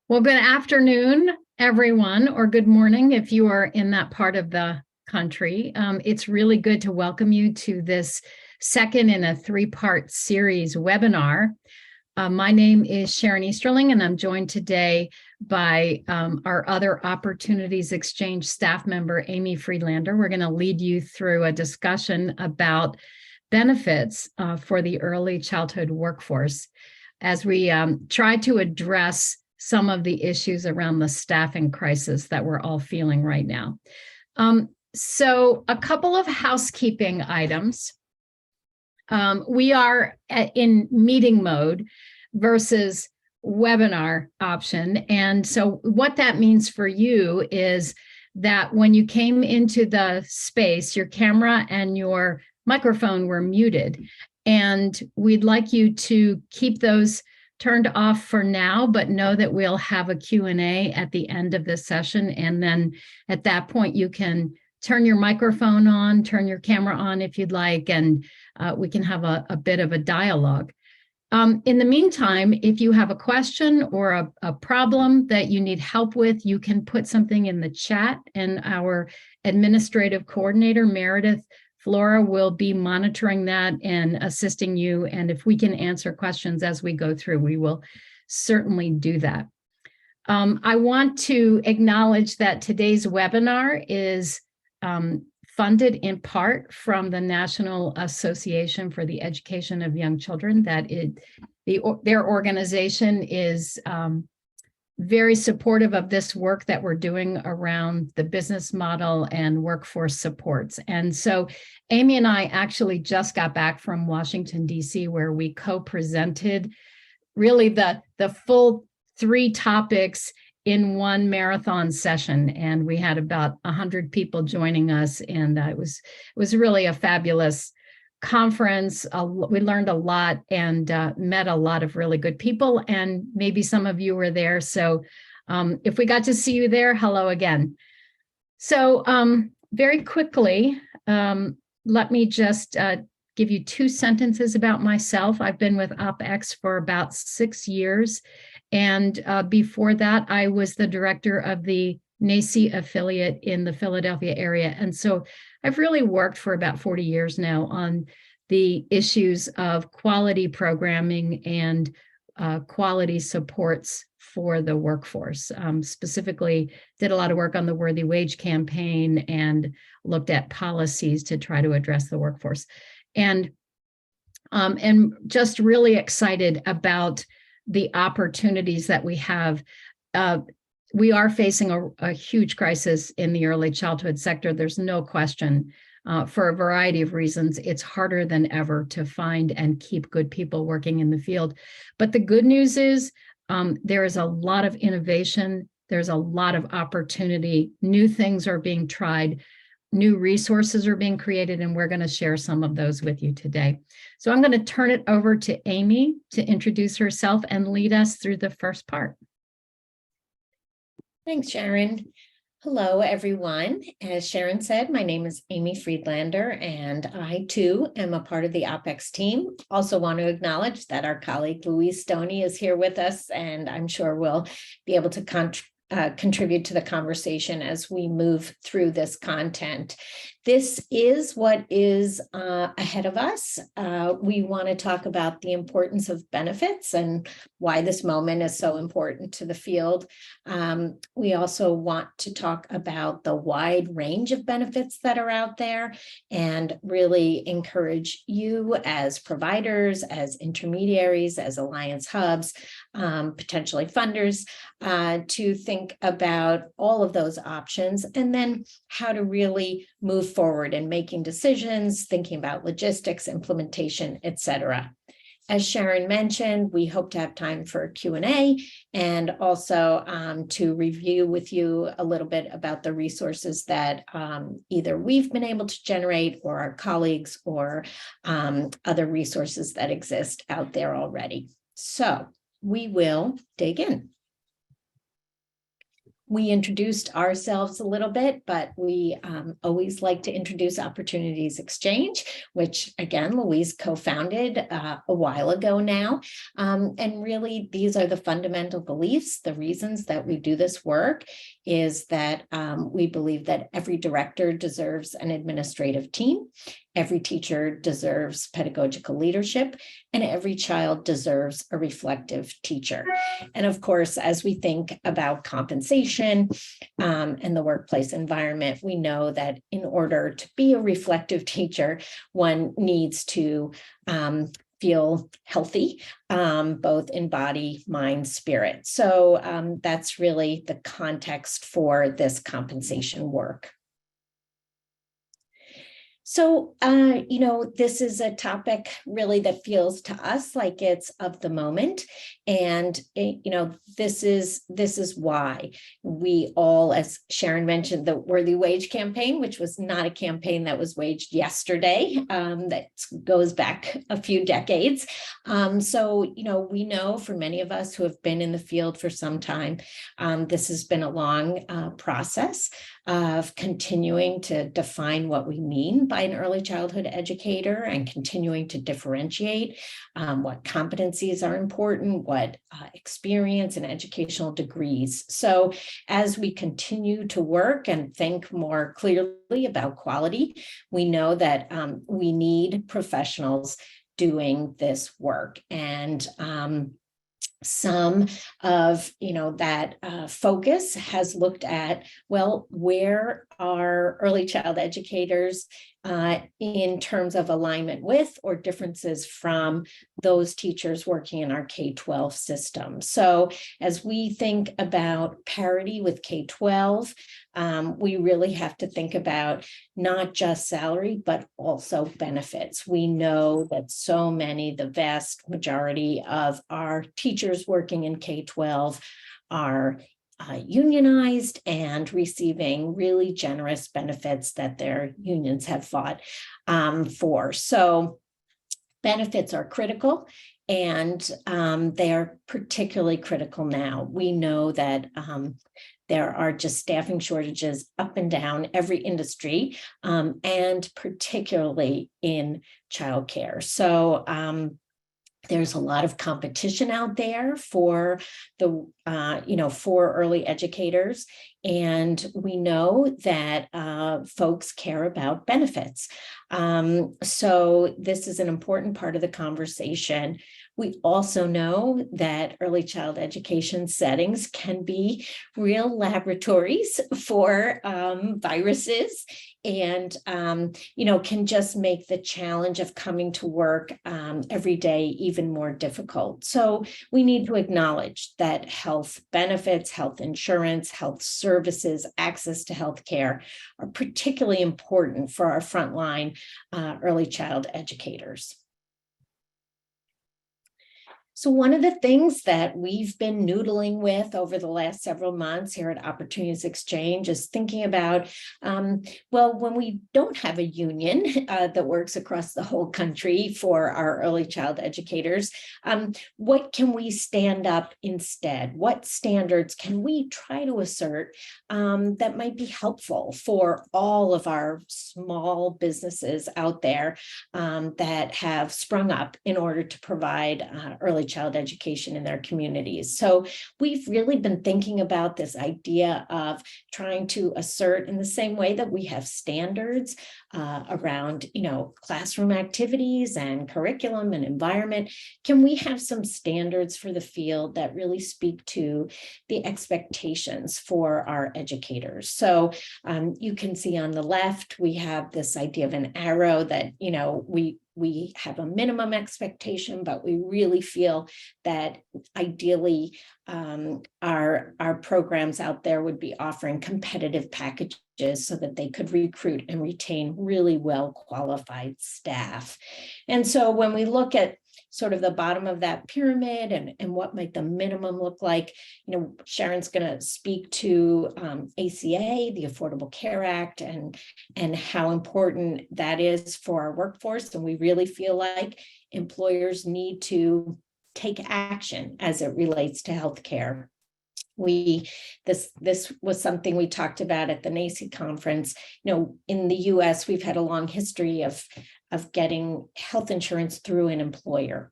Well, good afternoon, everyone, or good morning if you are in that part of the country. It's really good to welcome you to this second in a three-part series webinar. My name is Sharon Easterling, and I'm joined today by our other Opportunities Exchange staff member, Amy Friedlander. We're going to lead you through a discussion about benefits for the early childhood workforce as we try to address some of the issues around the staffing crisis that we're all feeling right now. So a couple of housekeeping items. We are in meeting mode versus webinar option. And so what that means for you is that when you came into the space, your camera and your microphone were muted. And we'd like you to keep those turned off for now, but know that we'll have a Q&A at the end of this session. And then at that point, you can turn your microphone on, turn your camera on if you'd like, and we can have a bit of a dialogue. In the meantime, if you have a question or a problem that you need help with, you can put something in the chat, and our administrative coordinator, Meredith Flora, will be monitoring that and assisting you. And if we can answer questions as we go through, we will certainly do that. I want to acknowledge that today's webinar is funded in part from the National Association for the Education of Young Children. Their organization is very supportive of this work that we're doing around the business model and workforce supports. And so Amy and I actually just got back from Washington, D.C., where we co-presented really the full three topics in one marathon session. And we had about 100 people joining us. And it was really a fabulous conference. We learned a lot and met a lot of really good people, and maybe some of you were there. So if we got to see you there, hello again. So very quickly, let me just give you two sentences about myself. I've been with OpX for about 6 years. And before that, I was the director of the NACCE affiliate in the Philadelphia area. And so I've really worked for about 40 years now on the issues of quality programming and quality supports for the workforce. Specifically, did a lot of work on the Worthy Wage campaign and looked at policies to try to address the workforce. And just really excited about the opportunities that we have. We are facing a huge crisis in the early childhood sector. There's no question. For a variety of reasons, it's harder than ever to find and keep good people working in the field. But the good news is there is a lot of innovation. There's a lot of opportunity. New things are being tried. New resources are being created, and we're going to share some of those with you today. So I'm going to turn it over to Amy to introduce herself and lead us through the first part. Thanks, Sharon. Hello, everyone. As Sharon said, my name is Amy Friedlander, and I too am a part of the OpX team. Also want to acknowledge that our colleague Louise Stoney is here with us, and I'm sure we'll be able to contribute to the conversation as we move through this content. This is what is ahead of us. We want to talk about the importance of benefits and why this moment is so important to the field. We also want to talk about the wide range of benefits that are out there and really encourage you as providers, as intermediaries, as alliance hubs, potentially funders, to think about all of those options and then how to really move forward in making decisions, thinking about logistics, implementation, etc. As Sharon mentioned, we hope to have time for Q&A and also to review with you a little bit about the resources that either we've been able to generate or our colleagues or other resources that exist out there already. So we will dig in. We introduced ourselves a little bit, but we always like to introduce Opportunities Exchange, which again, Louise co-founded a while ago now. And really, these are the fundamental beliefs. The reasons that we do this work is that we believe that every director deserves an administrative team, every teacher deserves pedagogical leadership, and every child deserves a reflective teacher. And of course, as we think about compensation and the workplace environment, we know that in order to be a reflective teacher, one needs to feel healthy, both in body, mind, spirit. So that's really the context for this compensation work. So, this is a topic really that feels to us like it's of the moment. And, this is why we all, as Sharon mentioned, the Worthy Wage campaign, which was not a campaign that was waged yesterday, that goes back a few decades. So, we know for many of us who have been in the field for some time, this has been a long process of continuing to define what we mean by an early childhood educator and continuing to differentiate what competencies are important, what experience and educational degrees. So as we continue to work and think more clearly about quality, we know that we need professionals doing this work. And some of that focus has looked at, well, where are early child educators in terms of alignment with or differences from those teachers working in our K-12 system. So as we think about parity with K-12, we really have to think about not just salary, but also benefits. We know that so many, the vast majority of our teachers working in K-12 are unionized and receiving really generous benefits that their unions have fought for. So benefits are critical, and they are particularly critical now. We know that there are just staffing shortages up and down every industry, and particularly in childcare. So there's a lot of competition out there for the, for early educators. And we know that folks care about benefits. So this is an important part of the conversation. We also know that early child education settings can be real laboratories for viruses, and can just make the challenge of coming to work every day even more difficult. So we need to acknowledge that health benefits, health insurance, health services, access to health care are particularly important for our frontline early child educators. So one of the things that we've been noodling with over the last several months here at Opportunities Exchange is thinking about, when we don't have a union that works across the whole country for our early child educators, what can we stand up instead? What standards can we try to assert that might be helpful for all of our small businesses out there that have sprung up in order to provide early child education in their communities? So we've really been thinking about this idea of trying to assert, in the same way that we have standards around, classroom activities and curriculum and environment, can we have some standards for the field that really speak to the expectations for our educators? So you can see on the left, we have this idea of an arrow that, we have a minimum expectation, but we really feel that ideally our programs out there would be offering competitive packages so that they could recruit and retain really well qualified staff. And so when we look at sort of the bottom of that pyramid and what might the minimum look like, Sharon's going to speak to ACA, the Affordable Care Act, and how important that is for our workforce. And we really feel like employers need to take action as it relates to healthcare. This was something we talked about at the NACCE conference. In the US, we've had a long history of getting health insurance through an employer.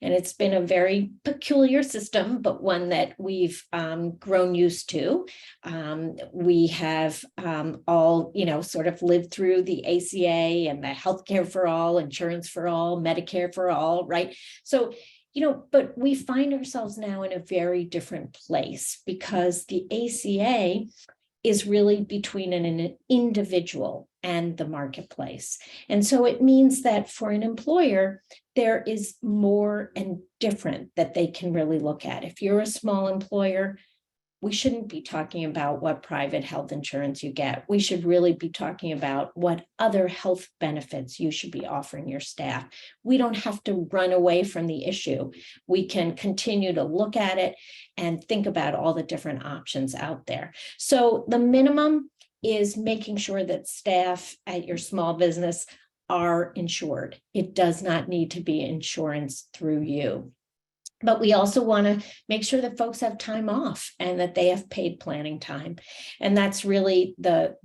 And it's been a very peculiar system, but one that we've grown used to. We have all, sort of lived through the ACA and the healthcare for all, insurance for all, Medicare for all, right? So, but we find ourselves now in a very different place because the ACA is really between an individual and the marketplace. And so it means that for an employer, there is more and different that they can really look at. If you're a small employer, we shouldn't be talking about what private health insurance you get. We should really be talking about what other health benefits you should be offering your staff. We don't have to run away from the issue. We can continue to look at it and think about all the different options out there. So the minimum is making sure that staff at your small business are insured. It does not need to be insurance through you. But we also want to make sure that folks have time off and that they have paid planning time. And that's really the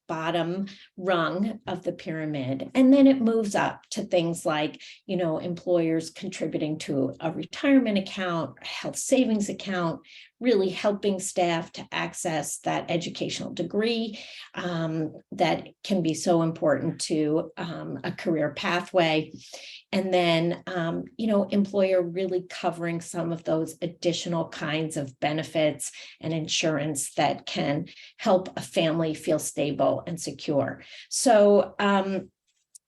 bottom rung of the pyramid. And then it moves up to things like, employers contributing to a retirement account, a health savings account, really helping staff to access that educational degree that can be so important to a career pathway. And then, employer really covering some of those additional kinds of benefits and insurance that can help a family feel stable and secure. So,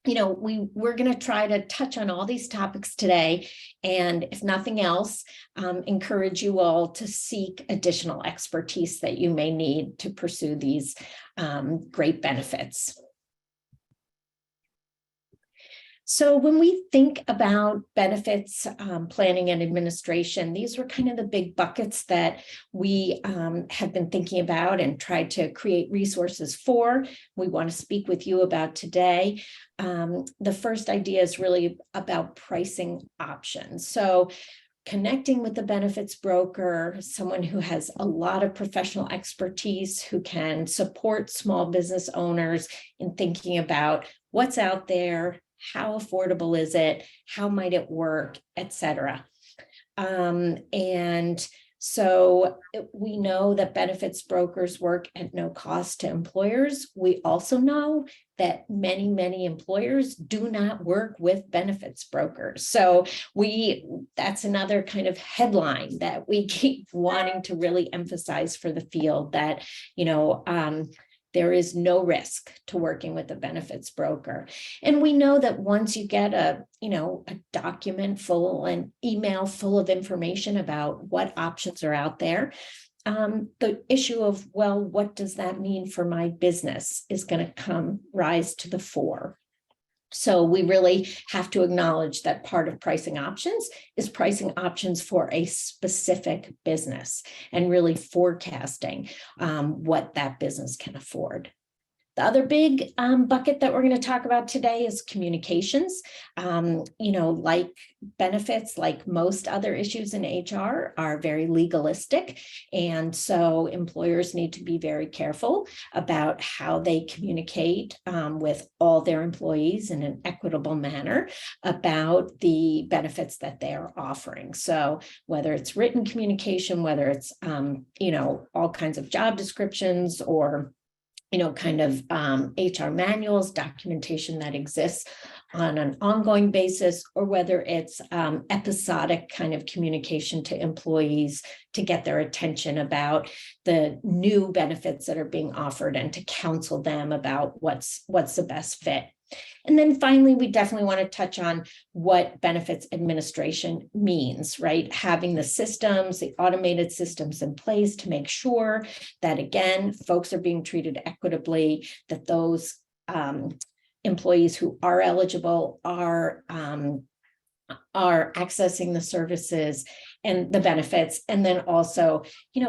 we're going to try to touch on all these topics today. And if nothing else, encourage you all to seek additional expertise that you may need to pursue these great benefits. So when we think about benefits planning and administration, these were kind of the big buckets that we have been thinking about and tried to create resources for. We want to speak with you about today. The first idea is really about pricing options. So connecting with the benefits broker, someone who has a lot of professional expertise, who can support small business owners in thinking about what's out there, how affordable is it, how might it work, et cetera. And so we know that benefits brokers work at no cost to employers. We also know that many, many employers do not work with benefits brokers. So that's another kind of headline that we keep wanting to really emphasize for the field, that, there is no risk to working with a benefits broker. And we know that once you get a document full, an email full of information about what options are out there, the issue of, well, what does that mean for my business is going to rise to the fore. So we really have to acknowledge that part of pricing options is pricing options for a specific business and really forecasting what that business can afford. The other big bucket that we're going to talk about today is communications. Like benefits, like most other issues in HR, are very legalistic. And so employers need to be very careful about how they communicate with all their employees in an equitable manner about the benefits that they are offering. So whether it's written communication, whether it's, all kinds of job descriptions or HR manuals, documentation that exists on an ongoing basis, or whether it's episodic kind of communication to employees to get their attention about the new benefits that are being offered and to counsel them about what's the best fit. And then finally, we definitely want to touch on what benefits administration means, right? Having the systems, the automated systems in place to make sure that, again, folks are being treated equitably, that those employees who are eligible are accessing the services and the benefits. And then also,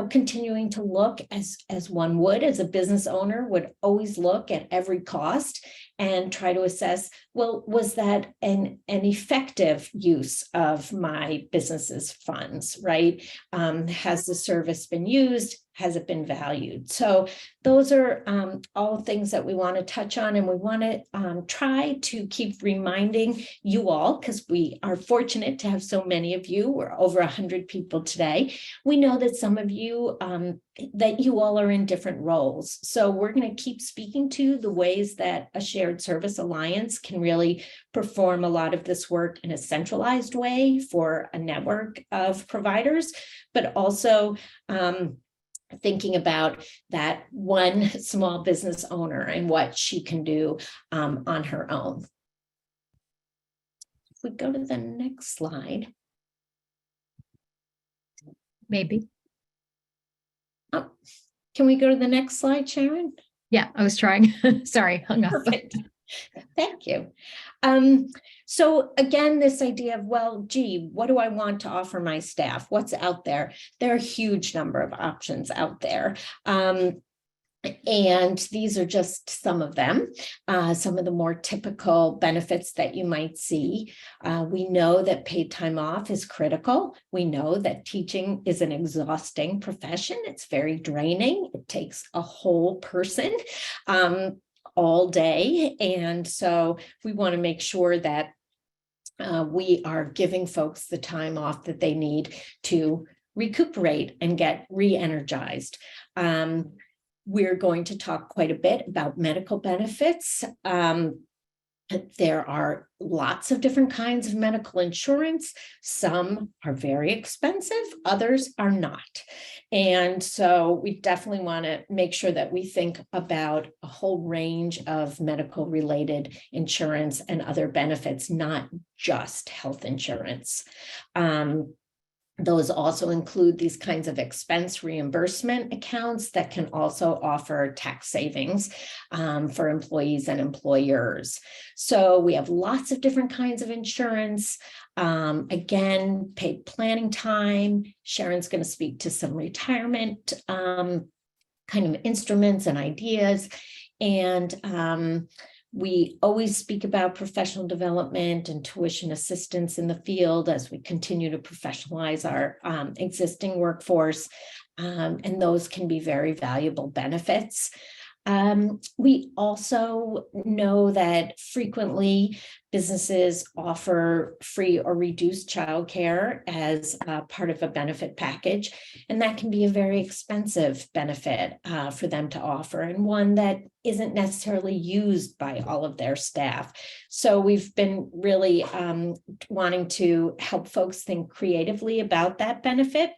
continuing to look as one would, as a business owner would always look at every cost and try to assess, well, was that an effective use of my business's funds, right? Has the service been used? Has it been valued? So those are all things that we want to touch on, and we want to try to keep reminding you all, because we are fortunate to have so many of you. We're over 100 people today. We know that some of you, that you all are in different roles. So we're going to keep speaking to the ways that a shared service alliance can really perform a lot of this work in a centralized way for a network of providers, but also thinking about that one small business owner and what she can do on her own. If we go to the next slide. Maybe. Oh, can we go to the next slide, Sharon? Yeah, I was trying. Sorry, hung up. Perfect. Thank you. So again, this idea of, well, gee, what do I want to offer my staff? What's out there? There are a huge number of options out there. And these are just some of them, some of the more typical benefits that you might see. We know that paid time off is critical. We know that teaching is an exhausting profession. It's very draining. It takes a whole person all day. And so we want to make sure that we are giving folks the time off that they need to recuperate and get re-energized. We're going to talk quite a bit about medical benefits. There are lots of different kinds of medical insurance. Some are very expensive, others are not. And so we definitely want to make sure that we think about a whole range of medical related insurance and other benefits, not just health insurance. Those also include these kinds of expense reimbursement accounts that can also offer tax savings for employees and employers. So we have lots of different kinds of insurance. Again, paid planning time. Sharon's going to speak to some retirement kind of instruments and ideas. And we always speak about professional development and tuition assistance in the field as we continue to professionalize our existing workforce, and those can be very valuable benefits. We also know that frequently businesses offer free or reduced childcare as part of a benefit package, and that can be a very expensive benefit for them to offer, and one that isn't necessarily used by all of their staff. So we've been really wanting to help folks think creatively about that benefit,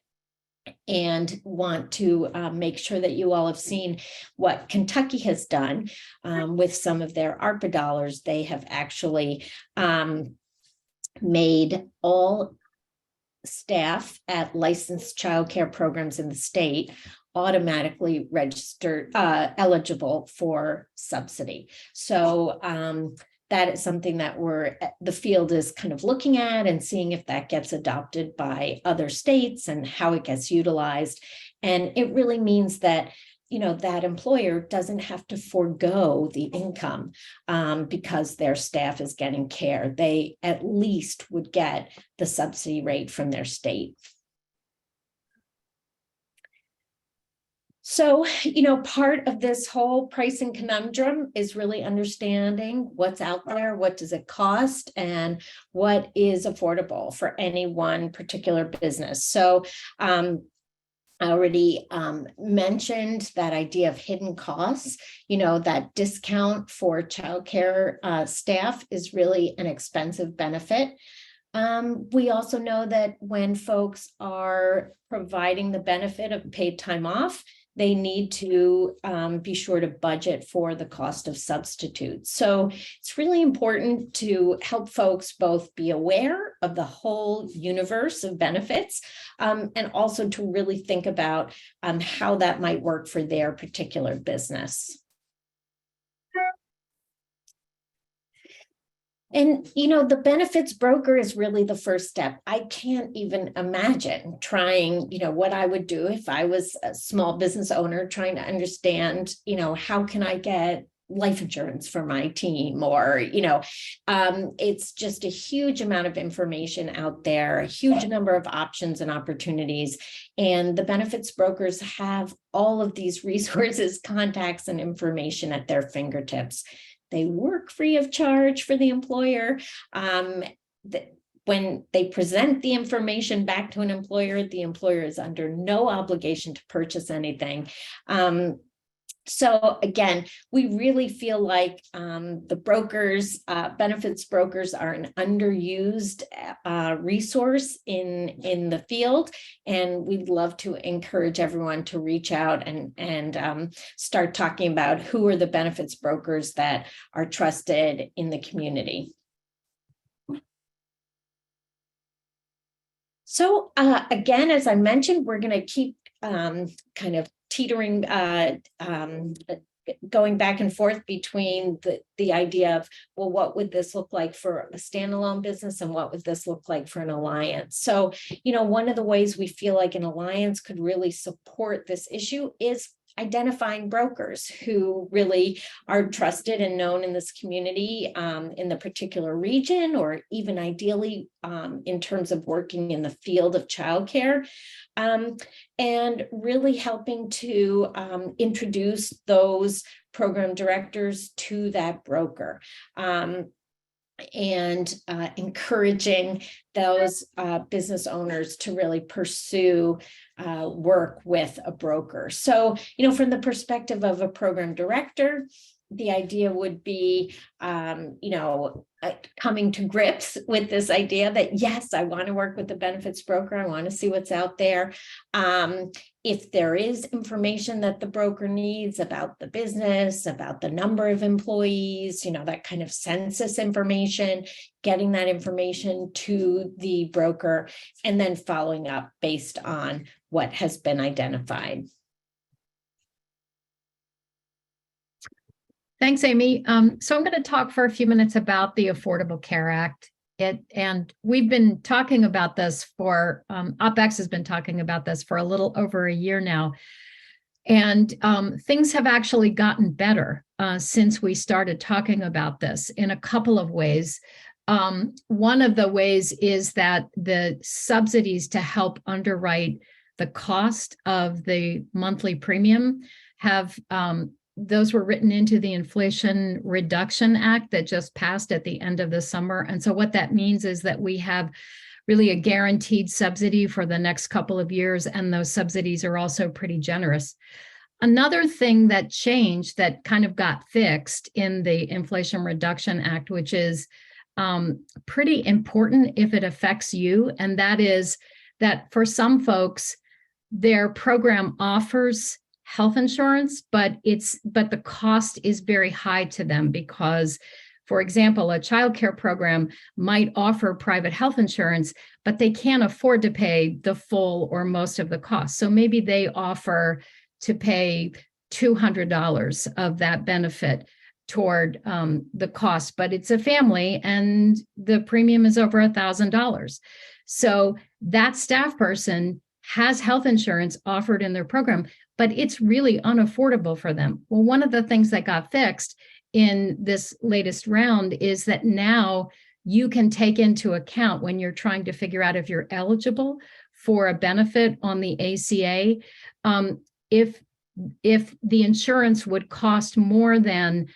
and want to make sure that you all have seen what Kentucky has done with some of their ARPA dollars. They have actually made all staff at licensed childcare programs in the state automatically registered eligible for subsidy. So that is something that the field is kind of looking at and seeing if that gets adopted by other states and how it gets utilized. And it really means that, you know, that employer doesn't have to forego the income because their staff is getting care. They at least would get the subsidy rate from their state. So, you know, part of this whole pricing conundrum is really understanding what's out there, what does it cost, and what is affordable for any one particular business. So I already mentioned that idea of hidden costs. You know, that discount for childcare staff is really an expensive benefit. We also know that when folks are providing the benefit of paid time off, they need to be sure to budget for the cost of substitutes. So it's really important to help folks both be aware of the whole universe of benefits and also to really think about how that might work for their particular business. And, you know, the benefits broker is really the first step. I can't even imagine trying, you know, what I would do if I was a small business owner trying to understand, you know, how can I get life insurance for my team, or, it's just a huge amount of information out there, a huge number of options and opportunities. And the benefits brokers have all of these resources, contacts, and information at their fingertips. They work free of charge for the employer. When they present the information back to an employer, the employer is under no obligation to purchase anything. So again, we really feel like the brokers, benefits brokers, are an underused resource in the field, and we'd love to encourage everyone to reach out and start talking about who are the benefits brokers that are trusted in the community. So again, as I mentioned, we're going to keep kind of teetering, going back and forth between the idea of, well, what would this look like for a standalone business, and what would this look like for an alliance? So, one of the ways we feel like an alliance could really support this issue is identifying brokers who really are trusted and known in this community, in the particular region, or even ideally in terms of working in the field of childcare, and really helping to introduce those program directors to that broker. And encouraging those business owners to really pursue work with a broker. So, from the perspective of a program director, the idea would be, coming to grips with this idea that, yes, I want to work with the benefits broker. I want to see what's out there. If there is information that the broker needs about the business, about the number of employees, that kind of census information, getting that information to the broker, and then following up based on what has been identified. Thanks, Amy. So I'm going to talk for a few minutes about the Affordable Care Act. And we've been talking about this for, OpEx has been talking about this for a little over a year now. And things have actually gotten better since we started talking about this in a couple of ways. One of the ways is that the subsidies to help underwrite the cost of the monthly premium have those were written into the Inflation Reduction Act that just passed at the end of the summer. And so what that means is that we have really a guaranteed subsidy for the next couple of years, and those subsidies are also pretty generous. Another thing that changed, that kind of got fixed in the Inflation Reduction Act, which is pretty important if it affects you, and that is that for some folks, their program offers health insurance, but the cost is very high to them because, for example, a childcare program might offer private health insurance, but they can't afford to pay the full or most of the cost. So maybe they offer to pay $200 of that benefit toward the cost, but it's a family and the premium is over $1,000. So that staff person has health insurance offered in their program, but it's really unaffordable for them. Well, one of the things that got fixed in this latest round is that now you can take into account, when you're trying to figure out if you're eligible for a benefit on the ACA, if the insurance would cost more than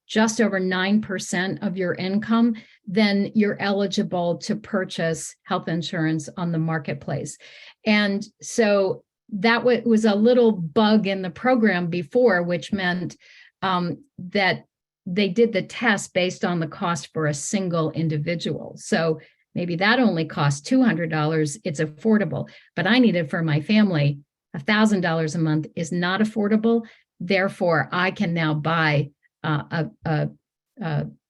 just over 9% of your income, then you're eligible to purchase health insurance on the marketplace. And so that was a little bug in the program before, which meant that they did the test based on the cost for a single individual. So maybe that only cost $200, it's affordable, but I need it for my family. $1,000 a month is not affordable. Therefore, I can now buy a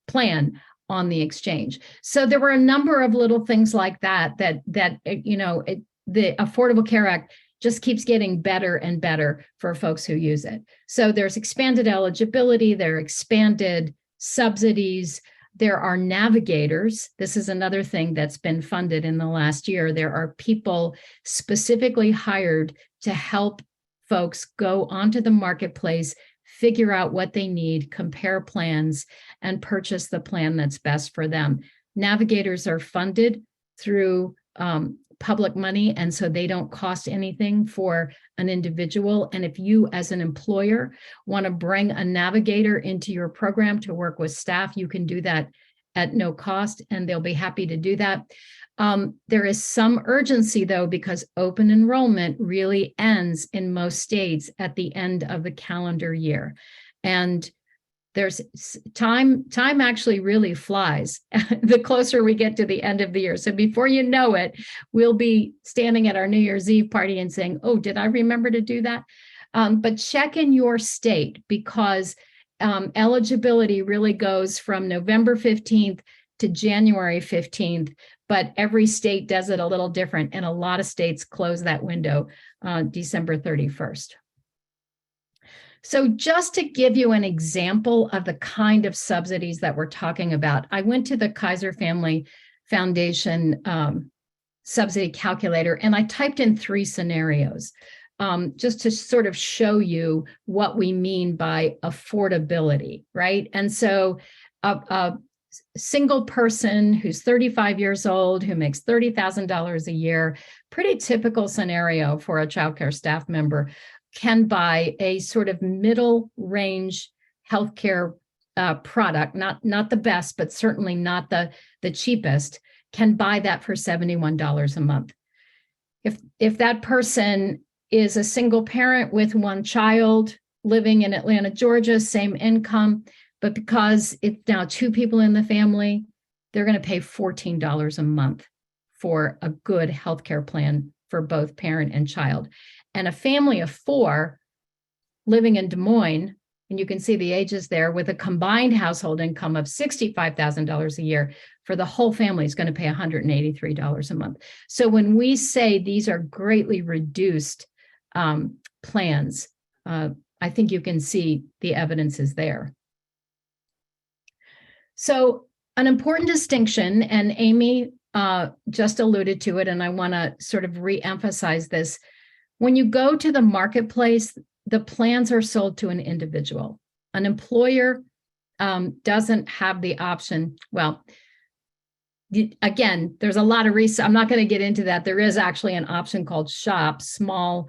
plan on the exchange. So there were a number of little things like that the Affordable Care Act just keeps getting better and better for folks who use it. So there's expanded eligibility, there are expanded subsidies, there are navigators. This is another thing that's been funded in the last year. There are people specifically hired to help folks go onto the marketplace, figure out what they need, compare plans, and purchase the plan that's best for them. Navigators are funded through public money, and so they don't cost anything for an individual. And if you, as an employer, want to bring a navigator into your program to work with staff, you can do that at no cost, and they'll be happy to do that. There is some urgency, though, because open enrollment really ends in most states at the end of the calendar year. And there's time actually really flies the closer we get to the end of the year. So before you know it, we'll be standing at our New Year's Eve party and saying, oh, did I remember to do that? But check in your state, because eligibility really goes from November 15th to January 15th, but every state does it a little different. And a lot of states close that window December 31st. So just to give you an example of the kind of subsidies that we're talking about, I went to the Kaiser Family Foundation subsidy calculator, and I typed in 3 scenarios just to sort of show you what we mean by affordability, right? And so a single person who's 35 years old, who makes $30,000 a year, pretty typical scenario for a childcare staff member, can buy a sort of middle range healthcare product, not the best, but certainly not the cheapest, can buy that for $71 a month. If that person is a single parent with 1 child living in Atlanta, Georgia, same income, but because it's now 2 people in the family, they're going to pay $14 a month for a good healthcare plan for both parent and child. And a family of 4 living in Des Moines, and you can see the ages there, with a combined household income of $65,000 a year, for the whole family is going to pay $183 a month. So when we say these are greatly reduced plans, I think you can see the evidence is there. So an important distinction, and Amy just alluded to it, and I want to sort of re-emphasize this. When you go to the marketplace, the plans are sold to an individual. An employer doesn't have the option. Well, again, there's a lot of research. I'm not going to get into that. There is actually an option called SHOP, small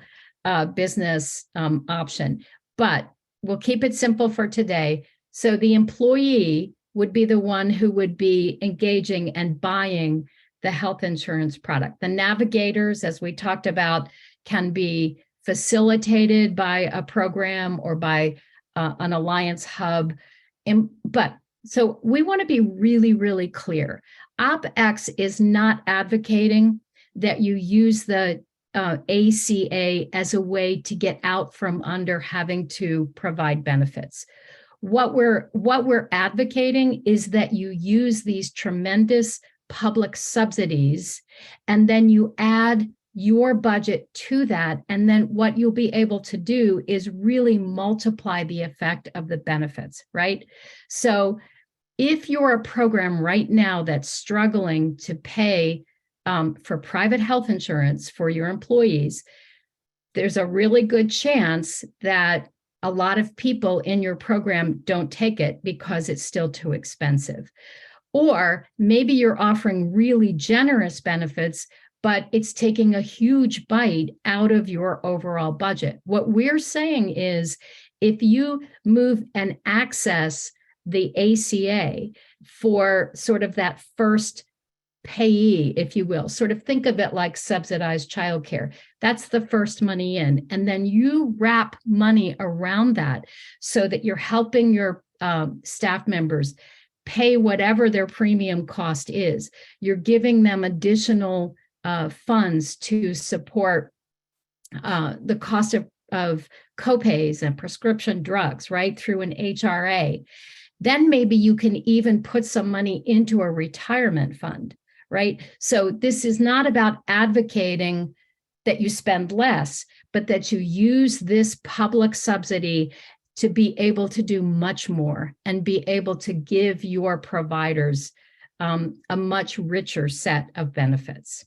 business option, but we'll keep it simple for today. So the employee would be the one who would be engaging and buying the health insurance product. The navigators, as we talked about, can be facilitated by a program or by an alliance hub. But so we want to be really, really clear. OpX is not advocating that you use the ACA as a way to get out from under having to provide benefits. What we're advocating is that you use these tremendous public subsidies, and then you add your budget to that. And then what you'll be able to do is really multiply the effect of the benefits, right? So if you're a program right now that's struggling to pay for private health insurance for your employees, there's a really good chance that a lot of people in your program don't take it because it's still too expensive. Or maybe you're offering really generous benefits, but it's taking a huge bite out of your overall budget. What we're saying is, if you move and access the ACA for sort of that first payee, if you will, sort of think of it like subsidized childcare. That's the first money in. And then you wrap money around that so that you're helping your staff members pay whatever their premium cost is. You're giving them additional funds to support the cost of copays and prescription drugs, right, through an HRA. Then maybe you can even put some money into a retirement fund, right? So this is not about advocating that you spend less, but that you use this public subsidy to be able to do much more and be able to give your providers a much richer set of benefits.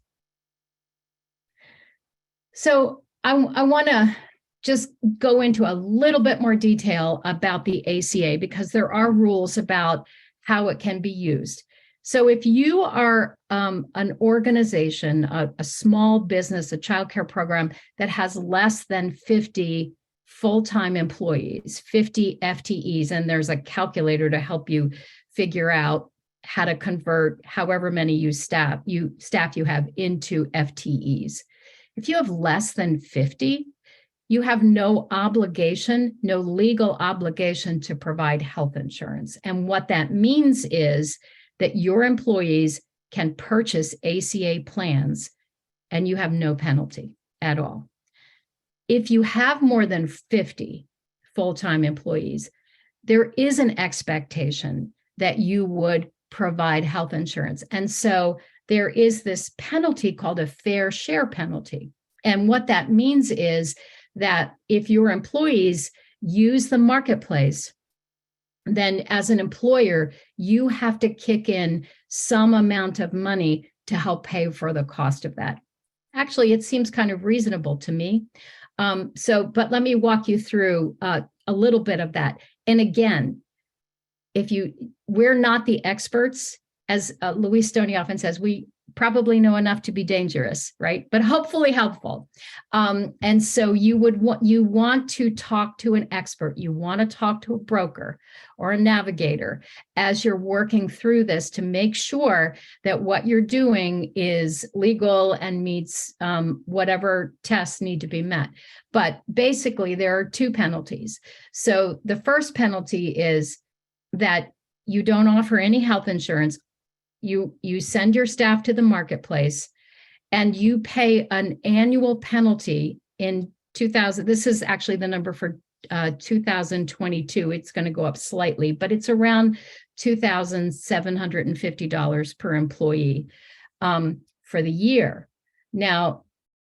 So I want to just go into a little bit more detail about the ACA because there are rules about how it can be used. So if you are an organization, a small business, a childcare program that has less than 50 full-time employees, 50 FTEs, and there's a calculator to help you figure out how to convert however many staff you have into FTEs. If you have less than 50, you have no obligation, no legal obligation to provide health insurance. And what that means is that your employees can purchase ACA plans and you have no penalty at all. If you have more than 50 full-time employees, there is an expectation that you would provide health insurance. And so there is this penalty called a fair share penalty. And what that means is that if your employees use the marketplace, then as an employer, you have to kick in some amount of money to help pay for the cost of that. Actually, it seems kind of reasonable to me. But let me walk you through a little bit of that. And again, we're not the experts, as Louise Stoney often says, we probably know enough to be dangerous, right? But hopefully helpful. And so you want to talk to an expert. You want to talk to a broker or a navigator as you're working through this to make sure that what you're doing is legal and meets whatever tests need to be met. But basically, there are two penalties. So the first penalty is that you don't offer any health insurance. You send your staff to the marketplace and you pay an annual penalty in 2000. This is actually the number for 2022. It's going to go up slightly, but it's around $2,750 per employee for the year. Now,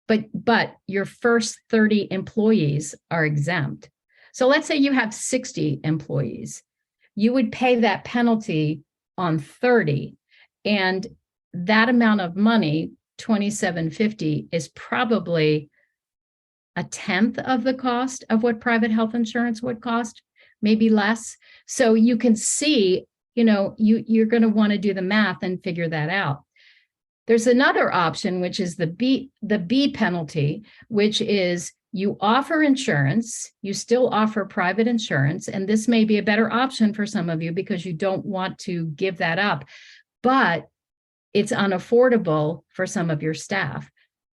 but your first 30 employees are exempt. So let's say you have 60 employees. You would pay that penalty on 30. And that amount of money, $2,750, is probably a tenth of the cost of what private health insurance would cost, maybe less. So you can see, you're going to want to do the math and figure that out. There's another option, which is the B penalty, which is you offer insurance, you still offer private insurance, and this may be a better option for some of you because you don't want to give that up. But it's unaffordable for some of your staff.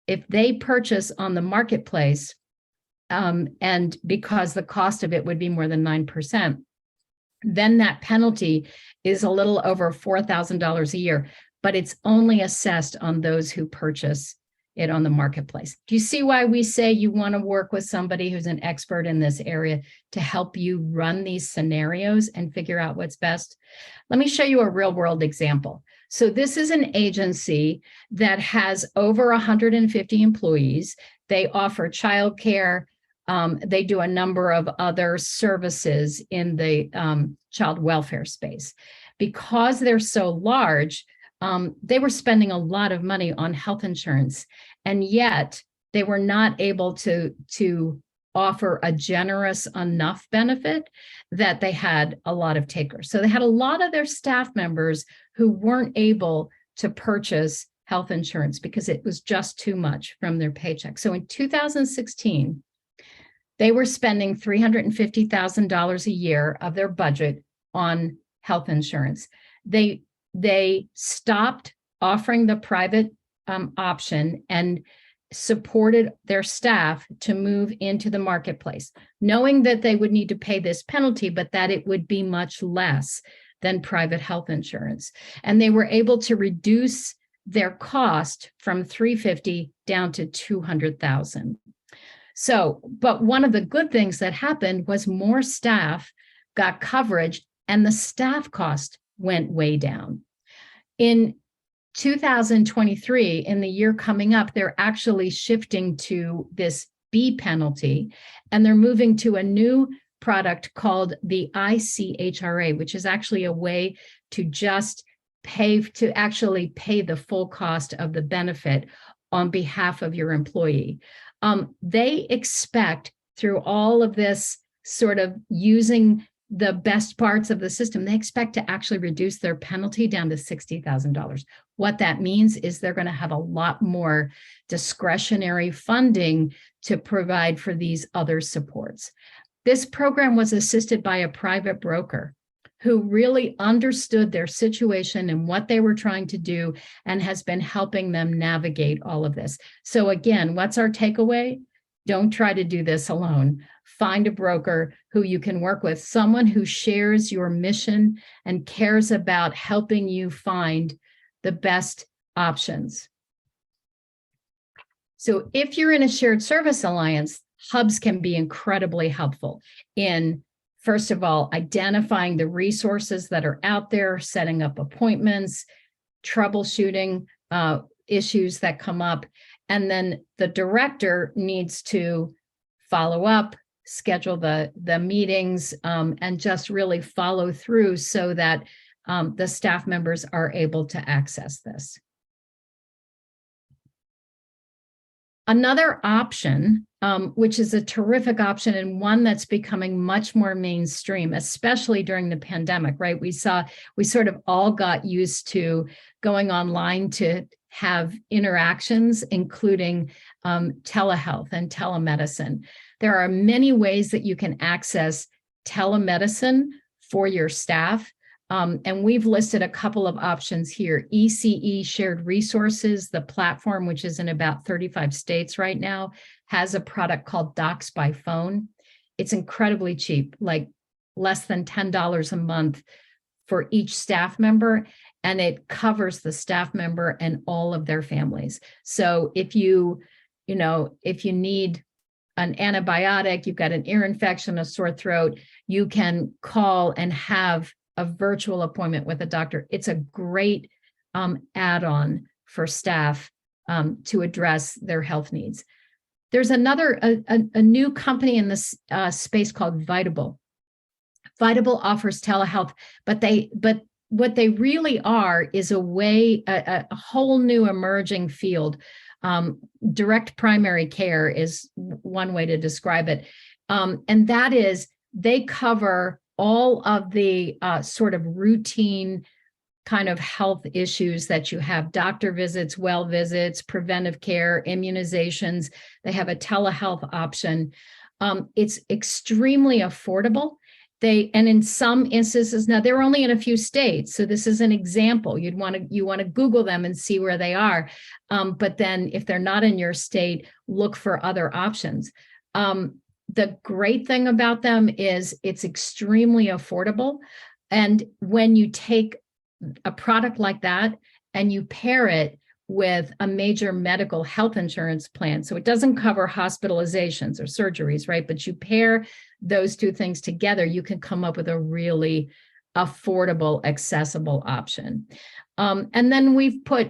If they purchase on the marketplace, and because the cost of it would be more than 9%, then that penalty is a little over $4,000 a year, but it's only assessed on those who purchase it on the marketplace. Do you see why we say you want to work with somebody who's an expert in this area to help you run these scenarios and figure out what's best? Let me show you a real world example. So this is an agency that has over 150 employees. They offer childcare. They do a number of other services in the child welfare space. Because they're so large, they were spending a lot of money on health insurance, and yet they were not able to offer a generous enough benefit that they had a lot of takers. So they had a lot of their staff members who weren't able to purchase health insurance because it was just too much from their paycheck. So in 2016, they were spending $350,000 a year of their budget on health insurance. They stopped offering the private option and supported their staff to move into the marketplace, knowing that they would need to pay this penalty, but that it would be much less than private health insurance. And they were able to reduce their cost from $350,000 down to $200,000. So, but one of the good things that happened was more staff got coverage and the staff cost went way down. In 2023, in the year coming up, they're actually shifting to this B penalty, and they're moving to a new product called the ICHRA, which is actually a way to just pay the full cost of the benefit on behalf of your employee. They expect through all of this sort of using the best parts of the system, they expect to actually reduce their penalty down to $60,000. What that means is they're going to have a lot more discretionary funding to provide for these other supports. This program was assisted by a private broker who really understood their situation and what they were trying to do and has been helping them navigate all of this. So again, what's our takeaway? Don't try to do this alone. Find a broker who you can work with, someone who shares your mission and cares about helping you find the best options. So if you're in a shared service alliance, hubs can be incredibly helpful in, first of all, identifying the resources that are out there, setting up appointments, troubleshooting issues that come up. And then the director needs to follow up, schedule the meetings, and just really follow through so that the staff members are able to access this. Another option, which is a terrific option and one that's becoming much more mainstream, especially during the pandemic, right? We sort of all got used to going online to have interactions, including telehealth and telemedicine. There are many ways that you can access telemedicine for your staff. And we've listed a couple of options here. ECE Shared Resources, the platform, which is in about 35 states right now, has a product called Docs by Phone. It's incredibly cheap, like less than $10 a month for each staff member, and it covers the staff member and all of their families. So if you need an antibiotic, you've got an ear infection, a sore throat, you can call and have a virtual appointment with a doctor. It's a great add-on for staff to address their health needs. There's a new company in this space called Vitable. Vitable offers telehealth, but what they really are is a whole new emerging field. Direct primary care is one way to describe it. And that is, they cover all of the sort of routine kind of health issues that you have: doctor visits, well visits, preventive care, immunizations. They have a telehealth option. It's extremely affordable. And in some instances, now they're only in a few states, so this is an example. You want to Google them and see where they are. But then if they're not in your state, look for other options. The great thing about them is it's extremely affordable. And when you take a product like that and you pair it with a major medical health insurance plan, so it doesn't cover hospitalizations or surgeries, right? But you pair those two things together, you can come up with a really affordable, accessible option. And then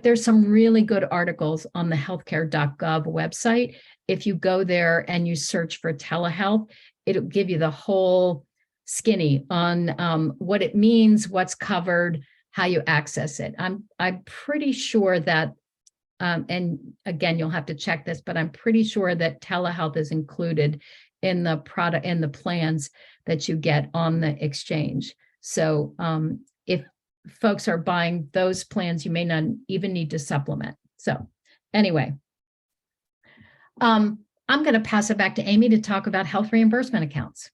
there's some really good articles on the healthcare.gov website. If you go there and you search for telehealth, it'll give you the whole skinny on what it means, what's covered, how you access it. I'm pretty sure that, and again, you'll have to check this, but I'm pretty sure that telehealth is included in the product, in the plans that you get on the exchange. So if folks are buying those plans, you may not even need to supplement. So anyway, I'm going to pass it back to Amy to talk about health reimbursement accounts.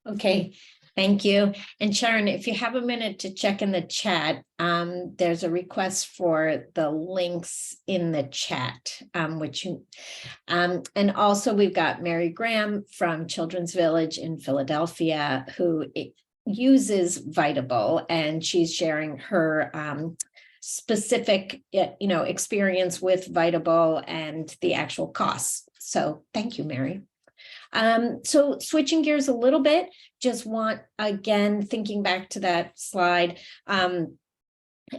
Okay, thank you. And Sharon, if you have a minute to check in the chat, there's a request for the links in the chat, and also we've got Mary Graham from Children's Village in Philadelphia, who uses Vitable, and she's sharing her specific, experience with Vitable and the actual costs. So thank you, Mary. So switching gears a little bit, just want, again, thinking back to that slide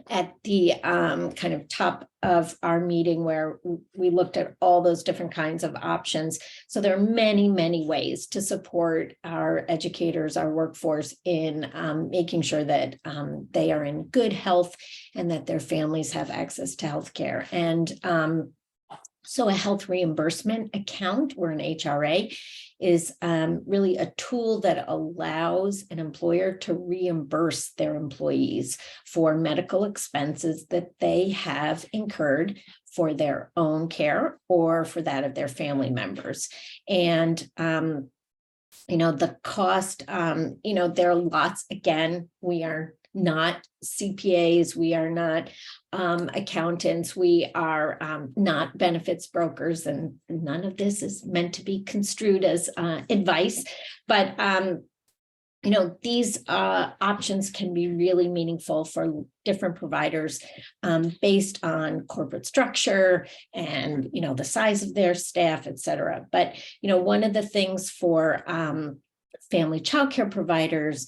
at the kind of top of our meeting where we looked at all those different kinds of options. So there are many, many ways to support our educators, our workforce in making sure that they are in good health and that their families have access to healthcare. And So a health reimbursement account, or an HRA, is really a tool that allows an employer to reimburse their employees for medical expenses that they have incurred for their own care or for that of their family members. And the cost, there are lots, again, we are not CPAs, we are not accountants, we are not benefits brokers, and none of this is meant to be construed as advice. But these options can be really meaningful for different providers based on corporate structure and, the size of their staff, et cetera. But, one of the things for family childcare providers,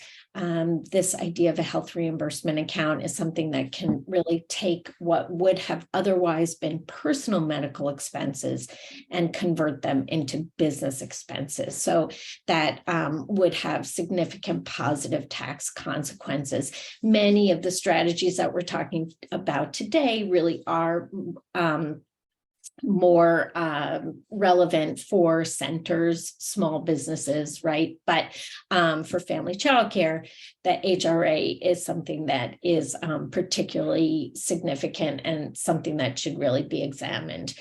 this idea of a health reimbursement account is something that can really take what would have otherwise been personal medical expenses and convert them into business expenses. So that would have significant positive tax consequences. Many of the strategies that we're talking about today really are more relevant for centers, small businesses, right? But for family childcare, the HRA is something that is particularly significant and something that should really be examined.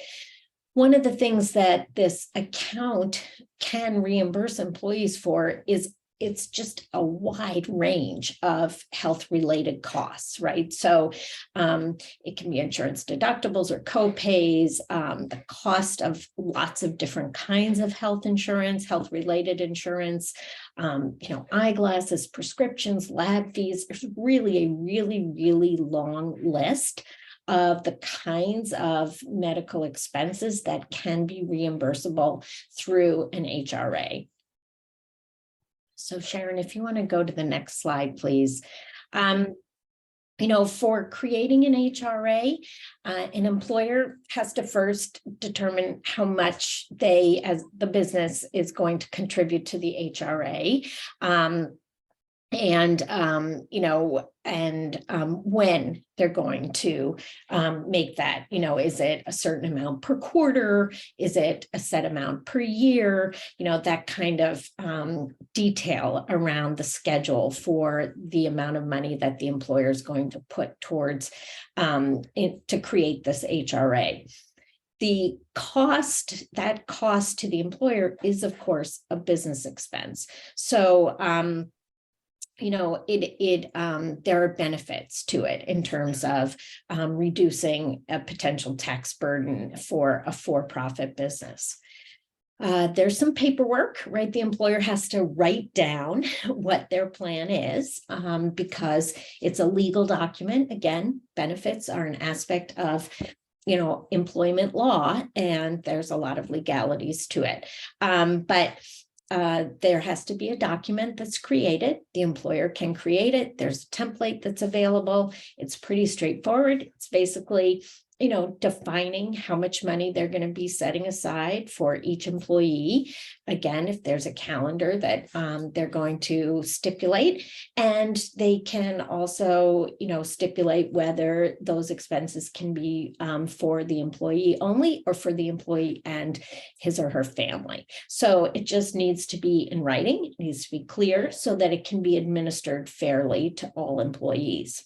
One of the things that this account can reimburse employees for is it's just a wide range of health-related costs, right? So it can be insurance deductibles or co-pays, the cost of lots of different kinds of health insurance, health-related insurance, eyeglasses, prescriptions, lab fees. There's really a really long list of the kinds of medical expenses that can be reimbursable through an HRA. So Sharon, if you want to go to the next slide, please. For creating an HRA, an employer has to first determine how much they, as the business, is going to contribute to the HRA. When they're going to make that, is it a certain amount per quarter? Is it a set amount per year? That kind of detail around the schedule for the amount of money that the employer is going to put towards to create this HRA. The cost to the employer is, of course, a business expense. So, there are benefits to it in terms of reducing a potential tax burden for a for-profit business. There's some paperwork, right? The employer has to write down what their plan is because it's a legal document. Again, benefits are an aspect of employment law, and there's a lot of legalities to it. There has to be a document that's created. The employer can create it. There's a template that's available. It's pretty straightforward. It's basically, defining how much money they're going to be setting aside for each employee. Again, if there's a calendar that they're going to stipulate, and they can also, stipulate whether those expenses can be for the employee only or for the employee and his or her family. So it just needs to be in writing. It needs to be clear so that it can be administered fairly to all employees.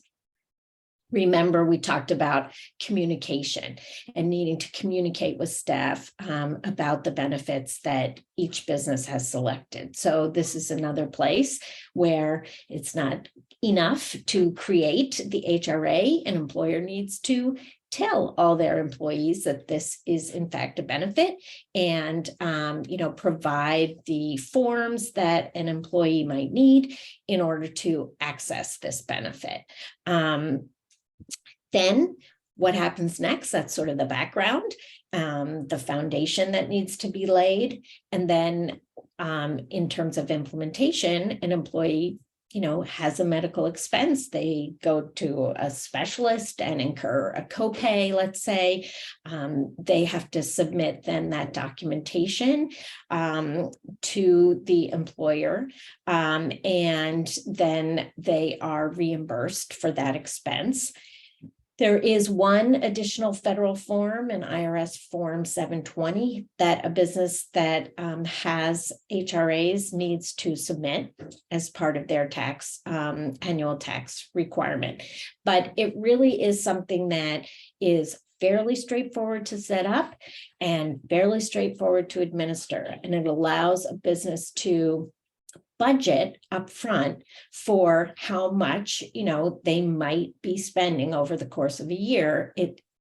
Remember, we talked about communication and needing to communicate with staff about the benefits that each business has selected. So this is another place where it's not enough to create the HRA. An employer needs to tell all their employees that this is in fact a benefit, and provide the forms that an employee might need in order to access this benefit. Then what happens next? That's sort of the background, the foundation that needs to be laid. And then in terms of implementation, an employee, has a medical expense. They go to a specialist and incur a copay, let's say. They have to submit then that documentation to the employer, and then they are reimbursed for that expense. There is one additional federal form, an IRS Form 720, that a business that has HRAs needs to submit as part of their annual tax requirement. But it really is something that is fairly straightforward to set up and fairly straightforward to administer. And it allows a business to budget upfront for how much, they might be spending over the course of a year.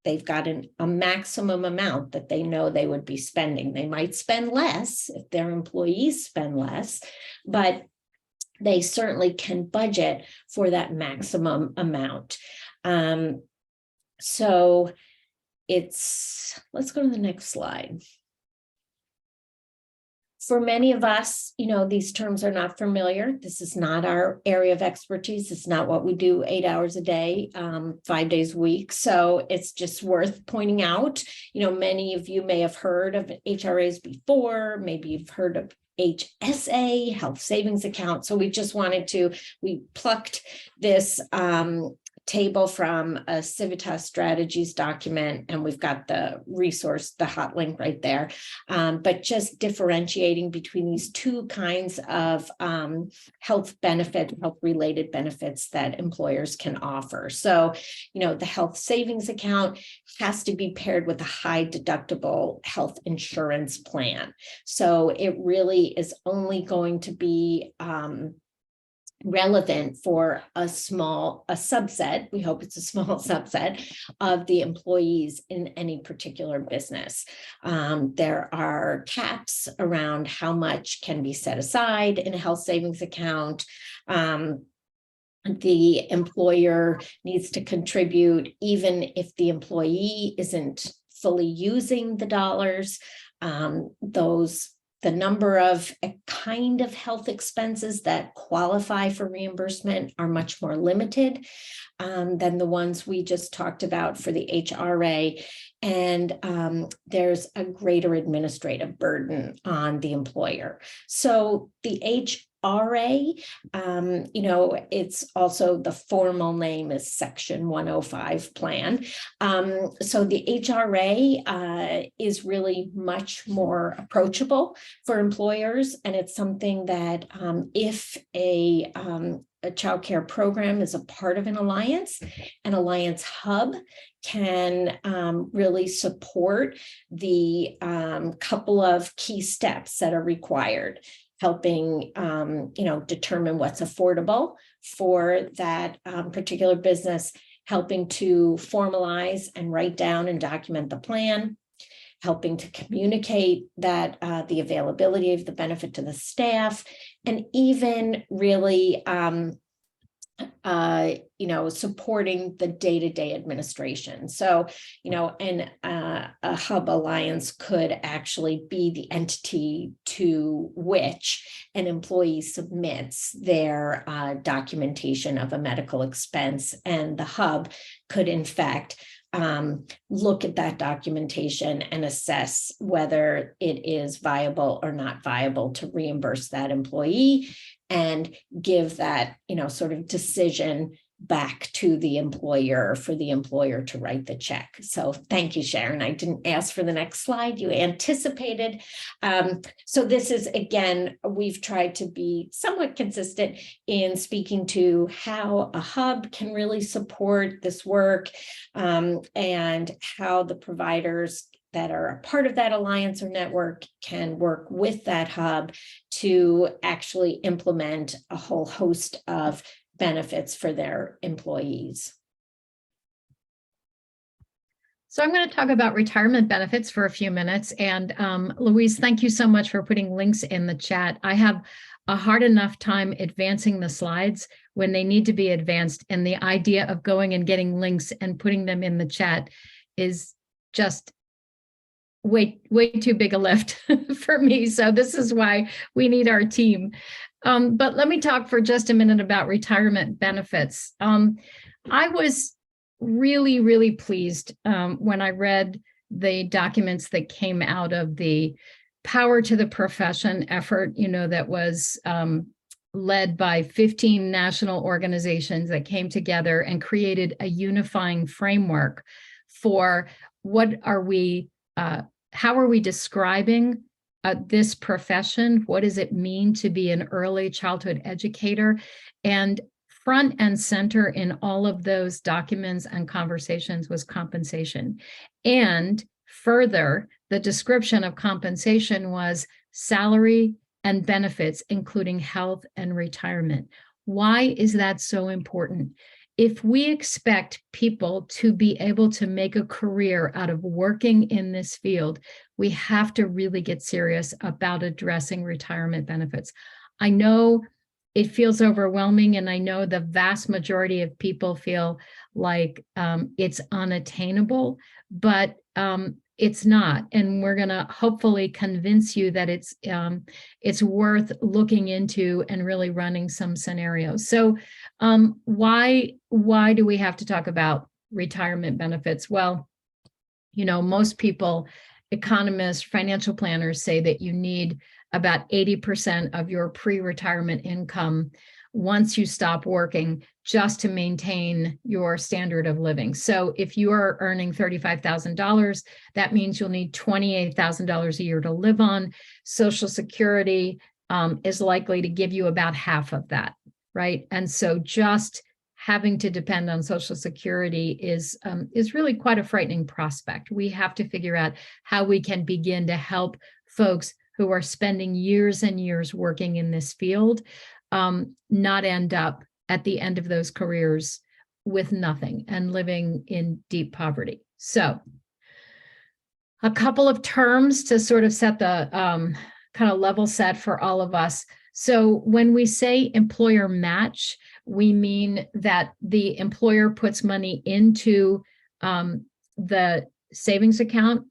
They've got a maximum amount that they know they would be spending. They might spend less if their employees spend less, but they certainly can budget for that maximum amount. So let's go to the next slide. For many of us, these terms are not familiar. This is not our area of expertise. It's not what we do 8 hours a day, 5 days a week. So it's just worth pointing out, many of you may have heard of HRAs before. Maybe you've heard of HSA, health savings account. So we plucked this table from a Civitas Strategies document, and we've got the resource, the hot link right there. But just differentiating between these two kinds of health-related benefits that employers can offer. So, the health savings account has to be paired with a high deductible health insurance plan. So it really is only going to be relevant for a subset, we hope it's a small subset of the employees in any particular business. There are caps around how much can be set aside in a health savings account. The employer needs to contribute even if the employee isn't fully using the dollars. The number of kind of health expenses that qualify for reimbursement are much more limited than the ones we just talked about for the HRA. And there's a greater administrative burden on the employer. So the HRA, it's also the formal name is Section 105 plan. So the HRA is really much more approachable for employers. And it's something that if a child care program is a part of an alliance hub can really support the couple of key steps that are required, helping determine what's affordable for that particular business, helping to formalize and write down and document the plan, helping to communicate that the availability of the benefit to the staff, and even really supporting the day-to-day administration. So, a hub alliance could actually be the entity to which an employee submits their documentation of a medical expense, and the hub could in fact look at that documentation and assess whether it is viable or not viable to reimburse that employee and give that, sort of decision back to the employer for the employer to write the check. So thank you, Sharon. I didn't ask for the next slide. You anticipated. So this is, again, we've tried to be somewhat consistent in speaking to how a hub can really support this work and how the providers that are a part of that alliance or network can work with that hub to actually implement a whole host of benefits for their employees. So I'm going to talk about retirement benefits for a few minutes. And Louise, thank you so much for putting links in the chat. I have a hard enough time advancing the slides when they need to be advanced. And the idea of going and getting links and putting them in the chat is just way too big a lift for me. So this is why we need our team. But let me talk for just a minute about retirement benefits. I was really, really pleased when I read the documents that came out of the Power to the Profession effort, that was led by 15 national organizations that came together and created a unifying framework for how are we describing this profession? What does it mean to be an early childhood educator? And front and center in all of those documents and conversations was compensation. And further, the description of compensation was salary and benefits, including health and retirement. Why is that so important? If we expect people to be able to make a career out of working in this field, we have to really get serious about addressing retirement benefits. I know it feels overwhelming, and I know the vast majority of people feel like it's unattainable, but it's not. And we're going to hopefully convince you that it's worth looking into and really running some scenarios. So why do we have to talk about retirement benefits? Well, most people, economists, financial planners say that you need about 80% of your pre-retirement income once you stop working just to maintain your standard of living. So if you are earning $35,000, that means you'll need $28,000 a year to live on. Social Security is likely to give you about half of that, right? And so just having to depend on Social Security is really quite a frightening prospect. We have to figure out how we can begin to help folks who are spending years and years working in this field not end up at the end of those careers with nothing and living in deep poverty. So a couple of terms to sort of set the kind of level set for all of us. So when we say employer match, we mean that the employer puts money into the savings account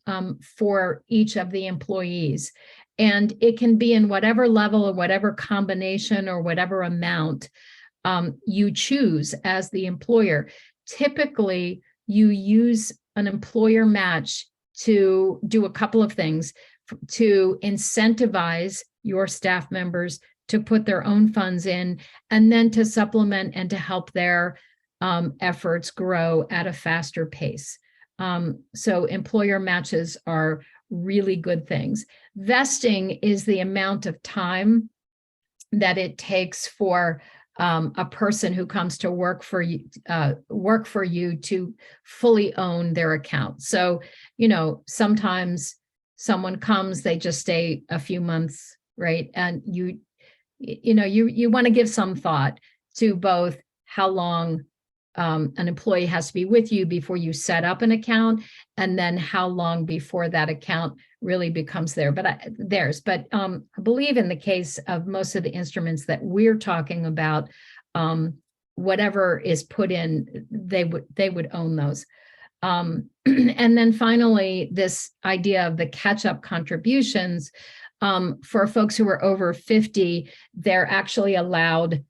for each of the employees. And it can be in whatever level or whatever combination or whatever amount you choose as the employer. Typically, you use an employer match to do a couple of things: to incentivize your staff members to put their own funds in, and then to supplement and to help their efforts grow at a faster pace. So employer matches are really good things. Vesting is the amount of time that it takes for a person who comes to work for you to fully own their account. So, sometimes someone comes, they just stay a few months, right? And you want to give some thought to both how long an employee has to be with you before you set up an account, and then how long before that account really becomes theirs. But I believe in the case of most of the instruments that we're talking about, whatever is put in, they would own those. And then finally, this idea of the catch-up contributions, for folks who are over 50, they're actually allowed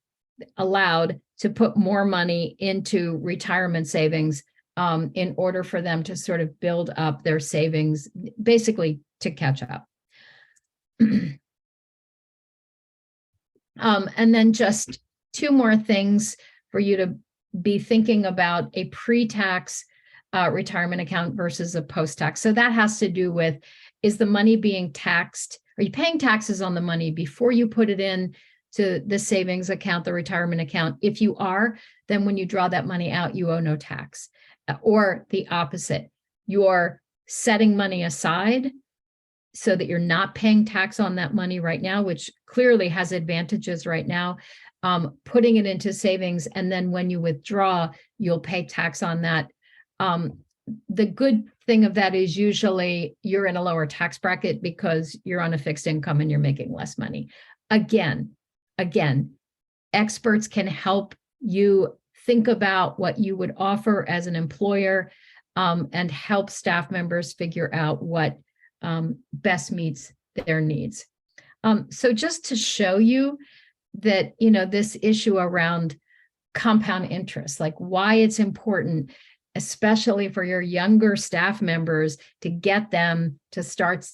to put more money into retirement savings in order for them to sort of build up their savings, basically to catch up. And then just two more things for you to be thinking about: a pre-tax retirement account versus a post-tax. So that has to do with, is the money being taxed? Are you paying taxes on the money before you put it in to the savings account, the retirement account? If you are, then when you draw that money out, you owe no tax. Or the opposite, you're setting money aside so that you're not paying tax on that money right now, which clearly has advantages right now, putting it into savings, and then when you withdraw, you'll pay tax on that. The good thing of that is usually you're in a lower tax bracket because you're on a fixed income and you're making less money. Again, experts can help you think about what you would offer as an employer, and help staff members figure out what best meets their needs. So just to show you that, this issue around compound interest, like why it's important, especially for your younger staff members, to get them to start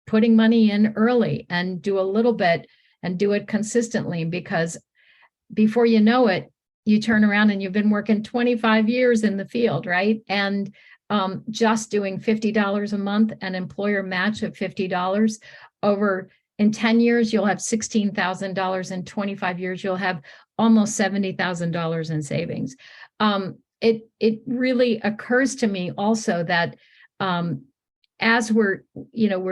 putting money in early and do a little bit and do it consistently, because before you know it, you turn around and you've been working 25 years in the field, right? And just doing $50 a month, an employer match of $50 over in 10 years, you'll have $16,000. In 25 years, you'll have almost $70,000 in savings. It really occurs to me also that as we're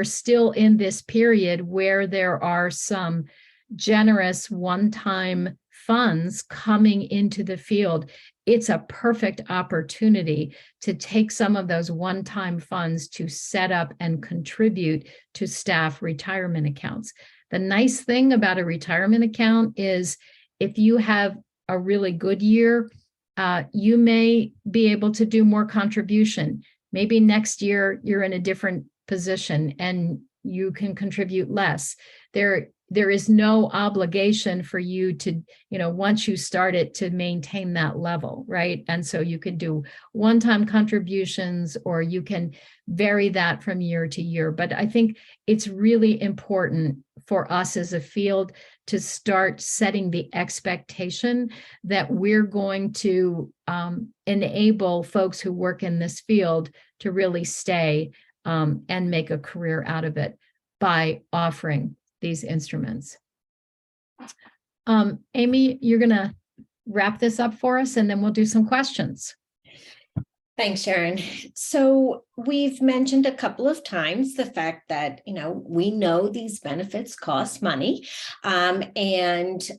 still in this period where there are some generous one-time funds coming into the field, it's a perfect opportunity to take some of those one-time funds to set up and contribute to staff retirement accounts. The nice thing about a retirement account is if you have a really good year, you may be able to do more contribution. Maybe next year you're in a different position and you can contribute less. There is no obligation for you to, once you start it, to maintain that level, right? And so you can do one-time contributions, or you can vary that from year to year. But I think it's really important for us as a field to start setting the expectation that we're going to enable folks who work in this field to really stay and make a career out of it by offering these instruments. Amy, you're going to wrap this up for us, and then we'll do some questions. Thanks, Sharon. So we've mentioned a couple of times the fact that, we know these benefits cost money, and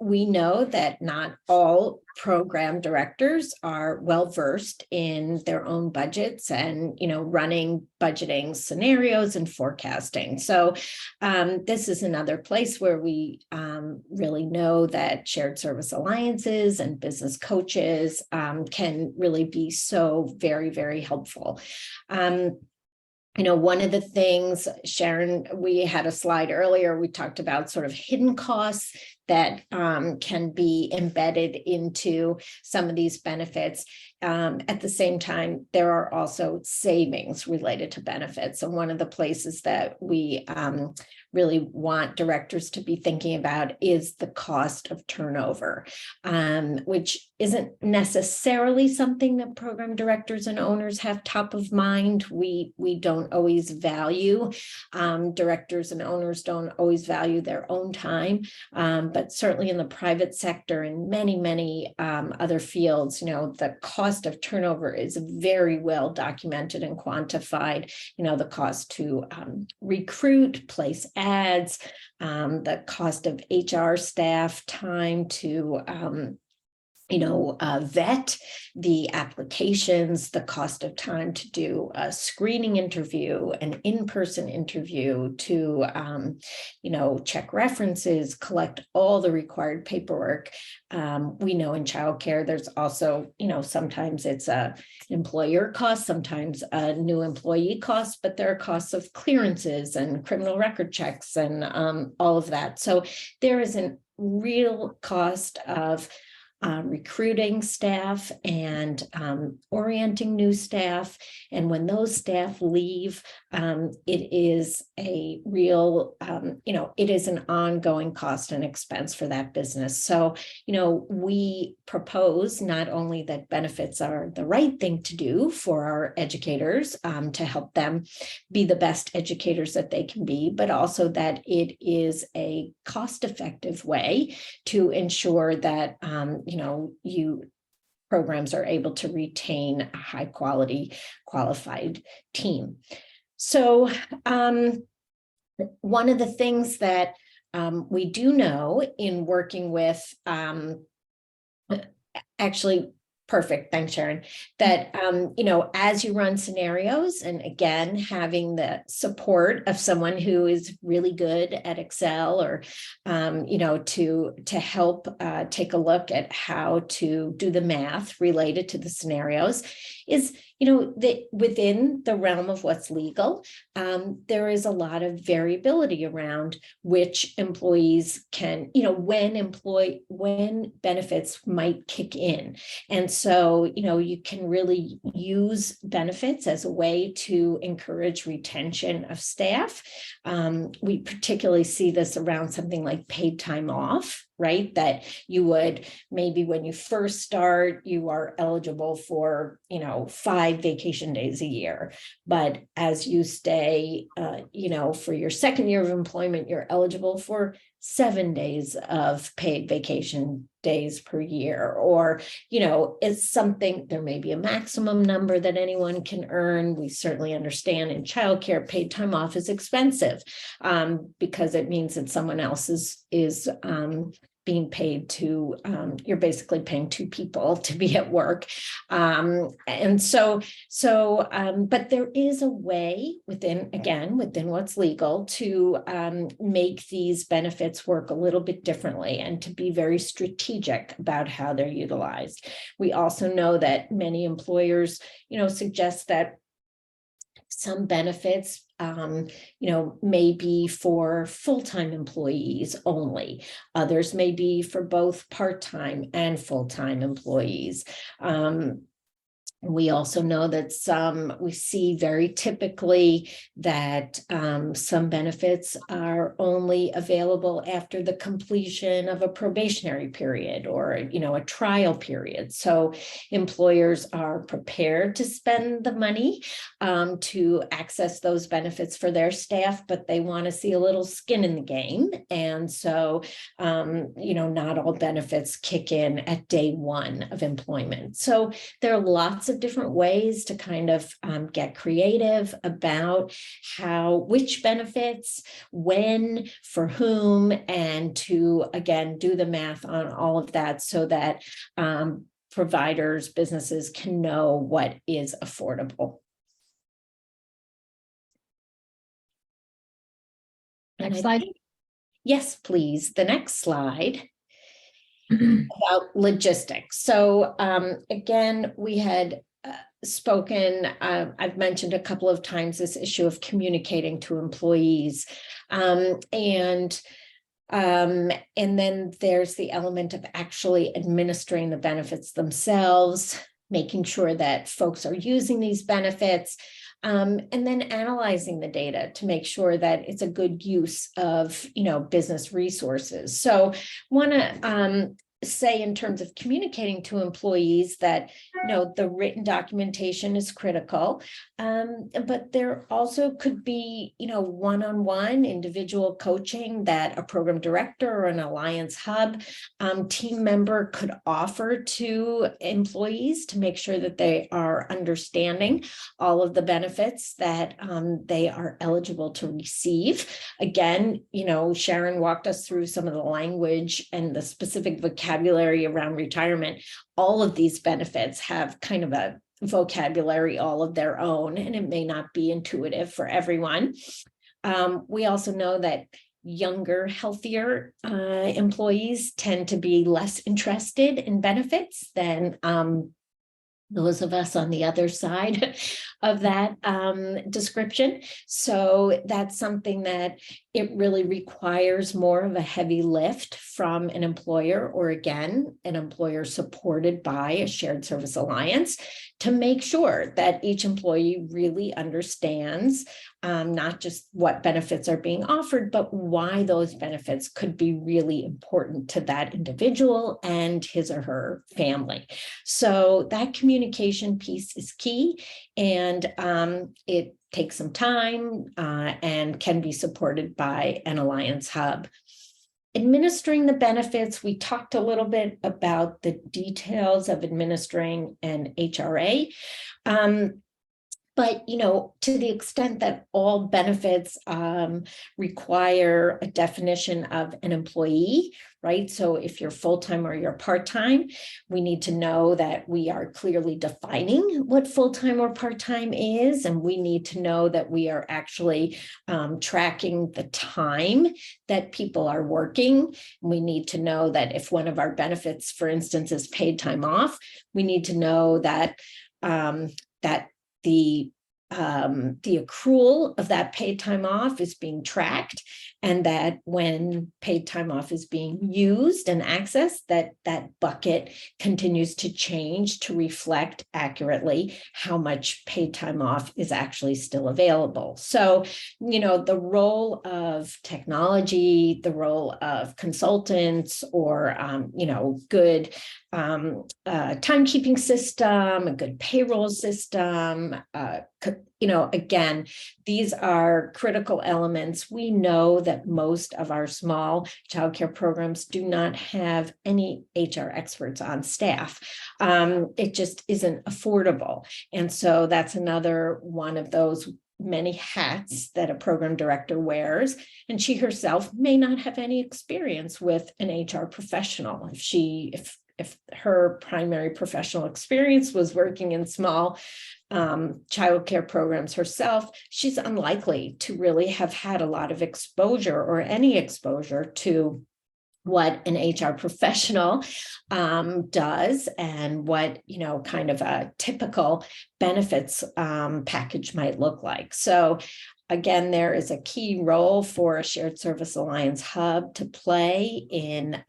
we know that not all program directors are well-versed in their own budgets and, running budgeting scenarios and forecasting. So this is another place where we really know that shared service alliances and business coaches can really be so very, very helpful. One of the things, Sharon, we had a slide earlier, we talked about sort of hidden costs that can be embedded into some of these benefits. At the same time, there are also savings related to benefits. And one of the places that we really want directors to be thinking about is the cost of turnover, which isn't necessarily something that program directors and owners have top of mind. We don't always value, directors and owners don't always value their own time, but certainly in the private sector and many, many other fields, the cost of turnover is very well documented and quantified. The cost to recruit, place ads, the cost of HR staff time to vet the applications, the cost of time to do a screening interview, an in-person interview, to, check references, collect all the required paperwork. We know in childcare, there's also, sometimes it's a employer cost, sometimes a new employee cost, but there are costs of clearances and criminal record checks and all of that. So there is a real cost of recruiting staff and orienting new staff. And when those staff leave, it is a real, it is an ongoing cost and expense for that business. So, we propose not only that benefits are the right thing to do for our educators to help them be the best educators that they can be, but also that it is a cost-effective way to ensure that, programs are able to retain a high quality, qualified team. So one of the things that we do know in working with, perfect, thanks, Sharon, that, as you run scenarios, and again, having the support of someone who is really good at Excel or, to help take a look at how to do the math related to the scenarios, is, that within the realm of what's legal, there is a lot of variability around which employees can, when benefits might kick in. And so, you can really use benefits as a way to encourage retention of staff. We particularly see this around something like paid time off, right? That you would maybe when you first start, you are eligible for, 5 vacation days a year. But as you stay, for your second year of employment, you're eligible for 7 days of paid vacation days per year. Or, it's something, there may be a maximum number that anyone can earn. We certainly understand in childcare, paid time off is expensive because it means that someone else is being paid to, you're basically paying 2 people to be at work. And so, but there is a way within what's legal to make these benefits work a little bit differently and to be very strategic about how they're utilized. We also know that many employers, suggest that some benefits, may be for full-time employees only. Others may be for both part-time and full-time employees. We also know that we see very typically that some benefits are only available after the completion of a probationary period or, a trial period. So employers are prepared to spend the money to access those benefits for their staff, but they want to see a little skin in the game. And so, not all benefits kick in at day 1 of employment. So there are lots of different ways to kind of get creative about which benefits, when, for whom, and to, again, do the math on all of that so that providers, businesses can know what is affordable. Next slide. Yes, please. The next slide. About logistics. So again, we had spoken, I've mentioned a couple of times this issue of communicating to employees. And then there's the element of actually administering the benefits themselves, making sure that folks are using these benefits, and then analyzing the data to make sure that it's a good use of, business resources. So want to say in terms of communicating to employees that, the written documentation is critical, but there also could be, one-on-one individual coaching that a program director or an Alliance Hub team member could offer to employees to make sure that they are understanding all of the benefits that they are eligible to receive. Again, Sharon walked us through some of the language and the specific vocabulary around retirement. All of these benefits have kind of a vocabulary all of their own, and it may not be intuitive for everyone. We also know that younger, healthier employees tend to be less interested in benefits than those of us on the other side of that description. So that's something that it really requires more of a heavy lift from an employer, or again, an employer supported by a shared service alliance, to make sure that each employee really understands not just what benefits are being offered, but why those benefits could be really important to that individual and his or her family. So that communication piece is key, and it takes some time and can be supported by an Alliance Hub. Administering the benefits, we talked a little bit about the details of administering an HRA. But, to the extent that all benefits require a definition of an employee, right? So if you're full-time or you're part-time, we need to know that we are clearly defining what full-time or part-time is. And we need to know that we are actually tracking the time that people are working. We need to know that if one of our benefits, for instance, is paid time off, we need to know that that the accrual of that paid time off is being tracked, and that when paid time off is being used and accessed, that bucket continues to change to reflect accurately how much paid time off is actually still available. So, the role of technology, the role of consultants, or, good timekeeping system, a good payroll system, again, these are critical elements. We know that most of our small childcare programs do not have any HR experts on staff. It just isn't affordable. And so that's another one of those many hats that a program director wears. And she herself may not have any experience with an HR professional. If her primary professional experience was working in small childcare programs herself, she's unlikely to really have had a lot of exposure or any exposure to what an HR professional does, and what, kind of a typical benefits package might look like. So again, there is a key role for a Shared Service Alliance hub to play in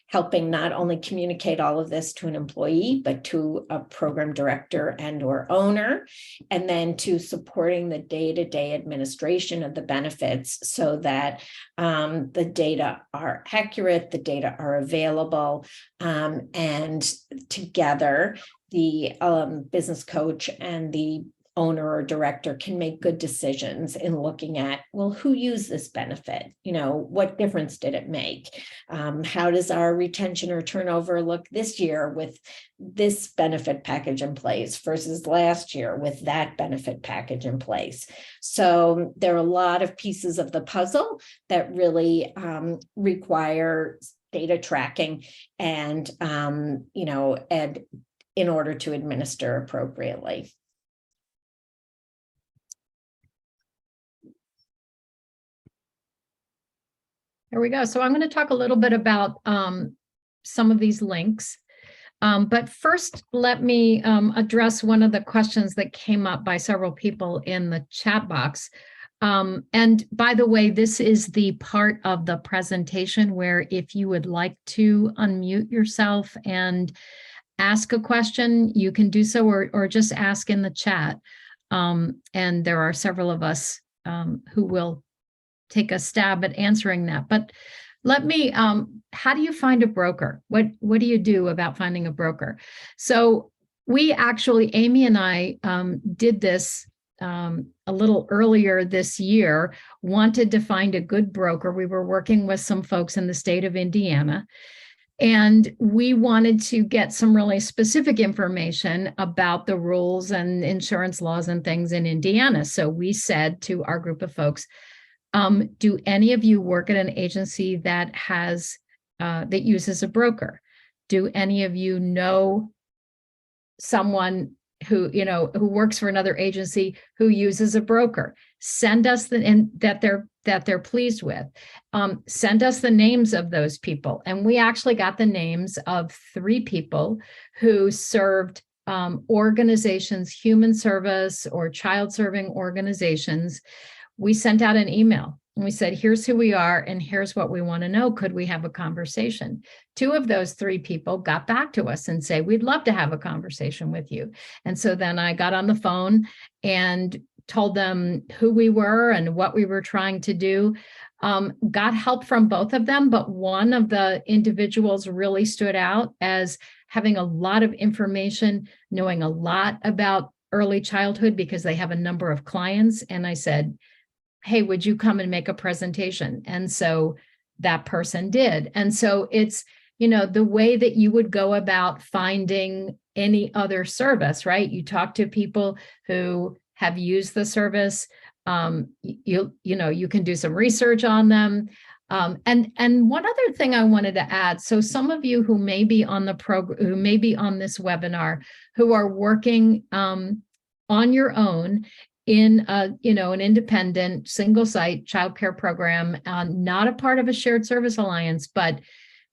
helping not only communicate all of this to an employee, but to a program director and or owner, and then to supporting the day-to-day administration of the benefits so that the data are accurate, the data are available, and together the business coach and the owner or director can make good decisions in looking at, well, who used this benefit? What difference did it make? How does our retention or turnover look this year with this benefit package in place versus last year with that benefit package in place? So there are a lot of pieces of the puzzle that really require data tracking and, and in order to administer appropriately. There we go. So I'm going to talk a little bit about some of these links. But first, let me address one of the questions that came up by several people in the chat box. And by the way, this is the part of the presentation where if you would like to unmute yourself and ask a question, you can do so, or just ask in the chat. And there are several of us who will take a stab at answering that. But let me, how do you find a broker? What do you do about finding a broker? So we actually, Amy and I did this a little earlier this year, wanted to find a good broker. We were working with some folks in the state of Indiana, and we wanted to get some really specific information about the rules and insurance laws and things in Indiana. So we said to our group of folks, do any of you work at an agency that has that uses a broker? Do any of you know someone who works for another agency who uses a broker? Send us that they're pleased with. Send us the names of those people. And we actually got the names of 3 people who served organizations, human service or child serving organizations. We sent out an email and we said, here's who we are and here's what we want to know. Could we have a conversation? 2 of those 3 people got back to us and say, we'd love to have a conversation with you. And so then I got on the phone and told them who we were and what we were trying to do. Got help from both of them, but one of the individuals really stood out as having a lot of information, knowing a lot about early childhood because they have a number of clients. And I said, hey, would you come and make a presentation? And so that person did. And so it's, the way that you would go about finding any other service, right? You talk to people who have used the service. You can do some research on them. And one other thing I wanted to add. So some of you who may be on the program, who may be on this webinar, who are working on your own in an independent single site childcare program, not a part of a shared service alliance, but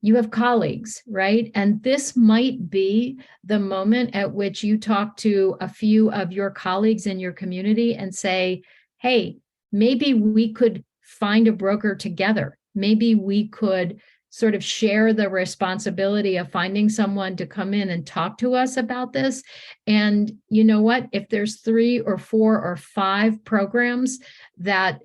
you have colleagues, right? And this might be the moment at which you talk to a few of your colleagues in your community and say, hey, maybe we could find a broker together. Maybe we could sort of share the responsibility of finding someone to come in and talk to us about this. And you know what? If there's 3 or 4 or 5 programs that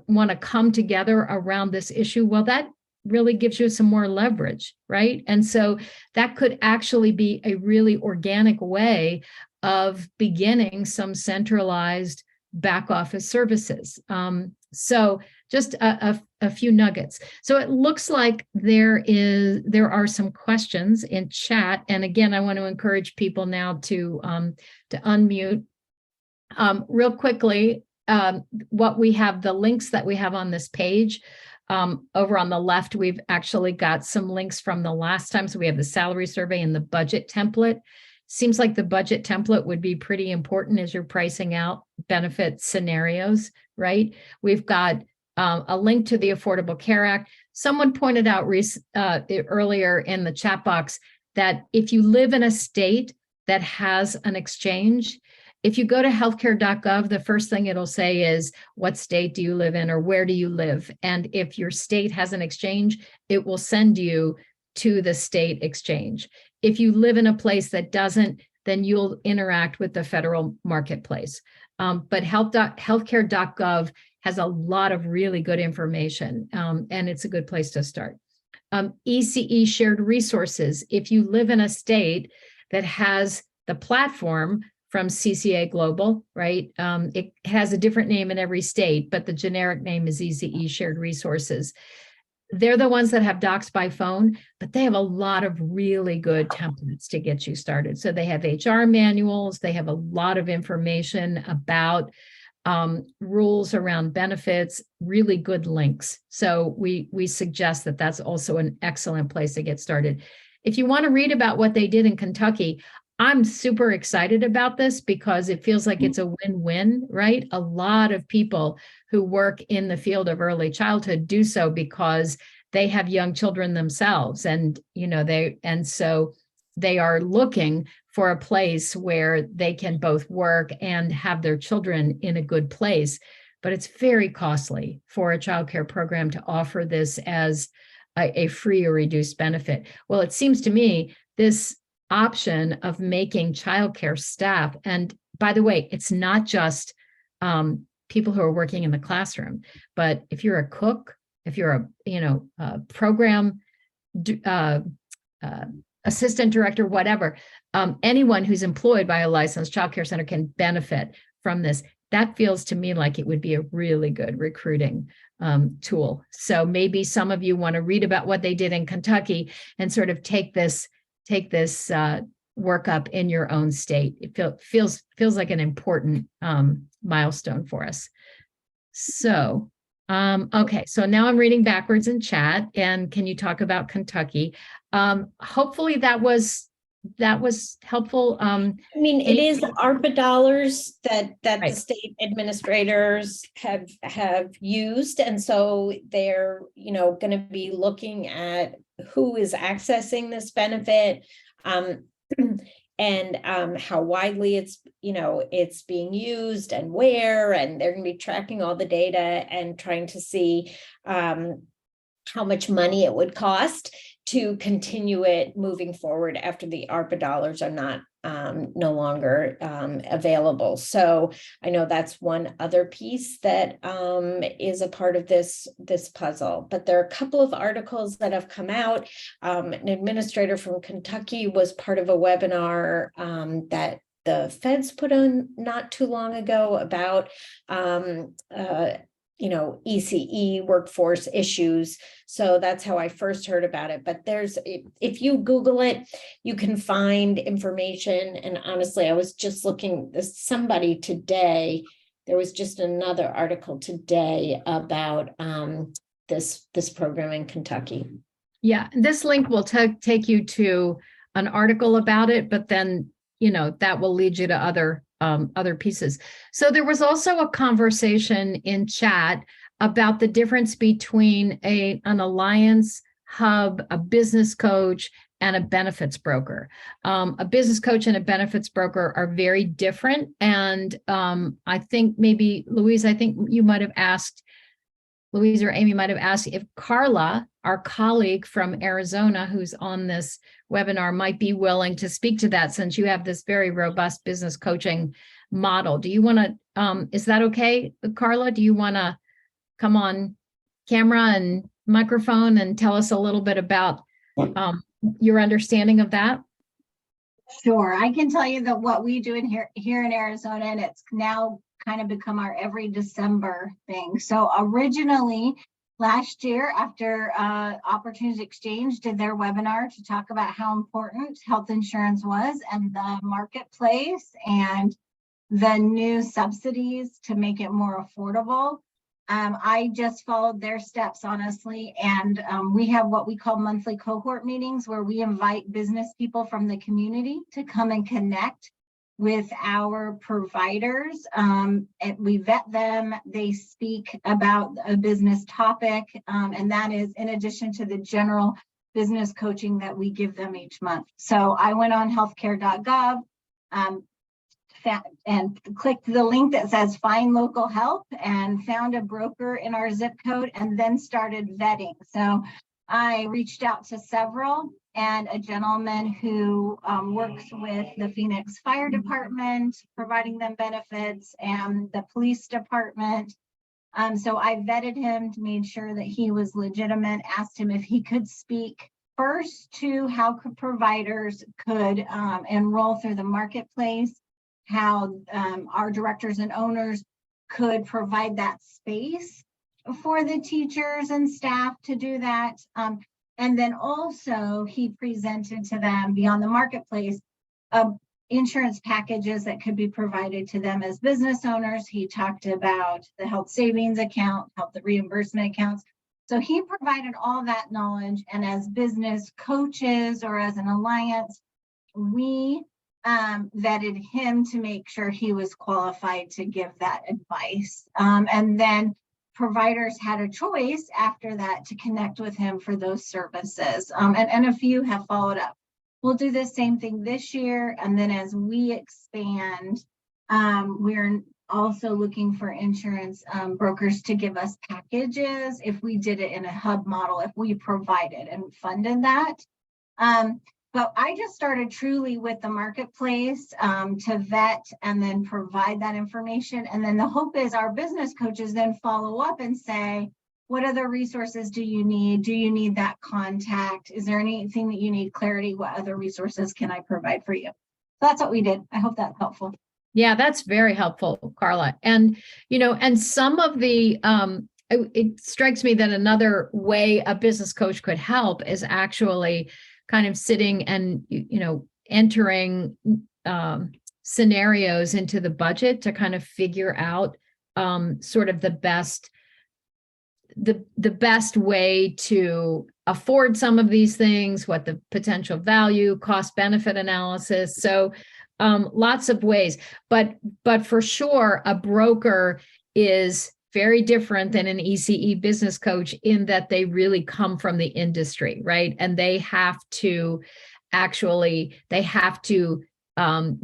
want to come together around this issue, well, that really gives you some more leverage, right? And so that could actually be a really organic way of beginning some centralized back office services. So just a few nuggets. So it looks like there are some questions in chat. And again, I want to encourage people now to unmute. Real quickly, what we have, the links that we have on this page, over on the left, we've actually got some links from the last time. So we have the salary survey and the budget template. Seems like the budget template would be pretty important as you're pricing out benefit scenarios, right? We've got a link to the Affordable Care Act. Someone pointed out earlier in the chat box that if you live in a state that has an exchange, if you go to healthcare.gov, the first thing it'll say is, what state do you live in or where do you live? And if your state has an exchange, it will send you to the state exchange. If you live in a place that doesn't, then you'll interact with the federal marketplace. But healthcare.gov has a lot of really good information, and it's a good place to start. ECE shared resources. If you live in a state that has the platform from CCA Global, right? It has a different name in every state, but the generic name is ECE Shared Resources. They're the ones that have docs by phone, but they have a lot of really good templates to get you started. So they have HR manuals, they have a lot of information about rules around benefits, really good links. So we suggest that that's also an excellent place to get started. If you want to read about what they did in Kentucky, I'm super excited about this because it feels like it's a win-win, right? A lot of people who work in the field of early childhood do so because they have young children themselves, and so they are looking for a place where they can both work and have their children in a good place. But it's very costly for a childcare program to offer this as a free or reduced benefit. Well, it seems to me this option of making childcare staff, and by the way, it's not just people who are working in the classroom, but if you're a cook, if you're a program assistant director, whatever, anyone who's employed by a licensed childcare center can benefit from this. That feels to me like it would be a really good recruiting tool. So maybe some of you want to read about what they did in Kentucky and sort of take this work up in your own state. It feels like an important milestone for us. So, okay, so now I'm reading backwards in chat, and can you talk about Kentucky? Hopefully that was helpful. I mean, it is ARPA dollars that Right. the state administrators have used, and so they're going to be looking at who is accessing this benefit, and how widely it's being used and where, and they're going to be tracking all the data and trying to see how much money it would cost to continue it moving forward after the ARPA dollars are no longer available. So I know that's one other piece that is a part of this puzzle. But there are a couple of articles that have come out. An administrator from Kentucky was part of a webinar that the feds put on not too long ago about ECE workforce issues. So that's how I first heard about it. But if you Google it, you can find information. And honestly, I was just looking, somebody today, there was just another article today about this program in Kentucky. Yeah, this link will take you to an article about it, but then, that will lead you to other pieces. So there was also a conversation in chat about the difference between an alliance hub, a business coach, and a benefits broker. A business coach and a benefits broker are very different. And I think maybe, Louise, I think you might have asked, Louise or Amy might have asked if Carla, our colleague from Arizona, who's on this webinar, might be willing to speak to that, since you have this very robust business coaching model. Do you want to, is that okay, Carla? Do you want to come on camera and microphone and tell us a little bit about your understanding of that? Sure, I can tell you that what we do in here in Arizona, and it's now kind of become our every December thing. So originally last year, after Opportunities Exchange did their webinar to talk about how important health insurance was and the marketplace and the new subsidies to make it more affordable. I just followed their steps, honestly, and we have what we call monthly cohort meetings, where we invite business people from the community to come and connect with our providers. And we vet them, they speak about a business topic, and that is in addition to the general business coaching that we give them each month. So I went on healthcare.gov, and clicked the link that says find local help and found a broker in our zip code, and then started vetting. So I reached out to several, and a gentleman who works with the Phoenix Fire Department, providing them benefits, and the police department. So I vetted him to make sure that he was legitimate, asked him if he could speak first to how providers could enroll through the marketplace, how our directors and owners could provide that space for the teachers and staff to do that. And then also he presented to them beyond the marketplace insurance packages that could be provided to them as business owners. He talked about the health savings account, health reimbursement accounts. So he provided all that knowledge, and as business coaches or as an alliance, we vetted him to make sure he was qualified to give that advice. And then providers had a choice after that to connect with him for those services. And a few have followed up. We'll do the same thing this year. And then as we expand, we're also looking for insurance brokers to give us packages if we did it in a hub model, if we provided and funded that. But I just started truly with the marketplace to vet and then provide that information. And then the hope is our business coaches then follow up and say, what other resources do you need? Do you need that contact? Is there anything that you need clarity? What other resources can I provide for you? So that's what we did. I hope that's helpful. Yeah, that's very helpful, Carla. And, you know, and some of the, it strikes me that another way a business coach could help is actually kind of sitting and, you know, entering scenarios into the budget to kind of figure out sort of the best way to afford some of these things, what the potential value, cost benefit analysis. So lots of ways, but for sure, a broker is very different than an ECE business coach in that they really come from the industry, right? And they have to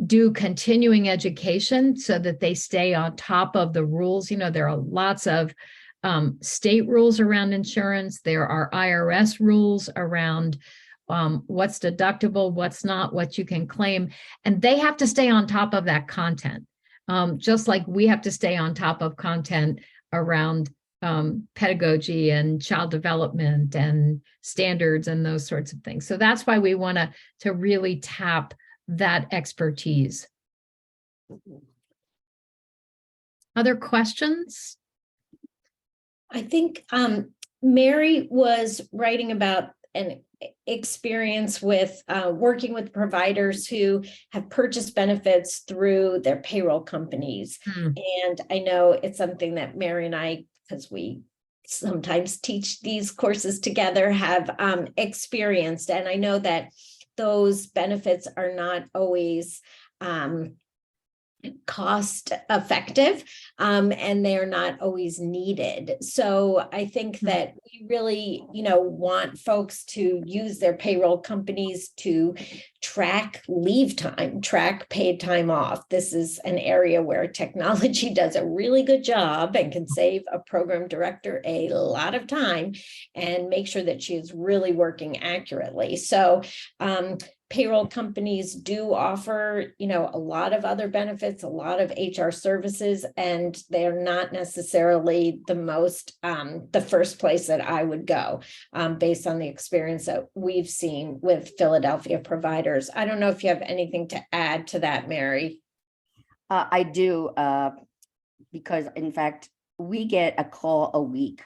do continuing education so that they stay on top of the rules. You know, there are lots of state rules around insurance. There are IRS rules around what's deductible, what's not, what you can claim, and they have to stay on top of that content. Just like we have to stay on top of content around pedagogy and child development and standards and those sorts of things. So that's why we want to really tap that expertise. Other questions? I think Mary was writing about an experience with working with providers who have purchased benefits through their payroll companies. And I know it's something that Mary and I, because we sometimes teach these courses together, have experienced. And I know that those benefits are not always cost effective, and they're not always needed. So I think that we really, want folks to use their payroll companies to track leave time, track paid time off. This is an area where technology does a really good job and can save a program director a lot of time and make sure that she is really working accurately. So payroll companies do offer, a lot of other benefits, a lot of HR services, and they're not necessarily the first place that I would go, based on the experience that we've seen with Philadelphia providers. I don't know if you have anything to add to that, Mary. I do, because in fact, we get a call a week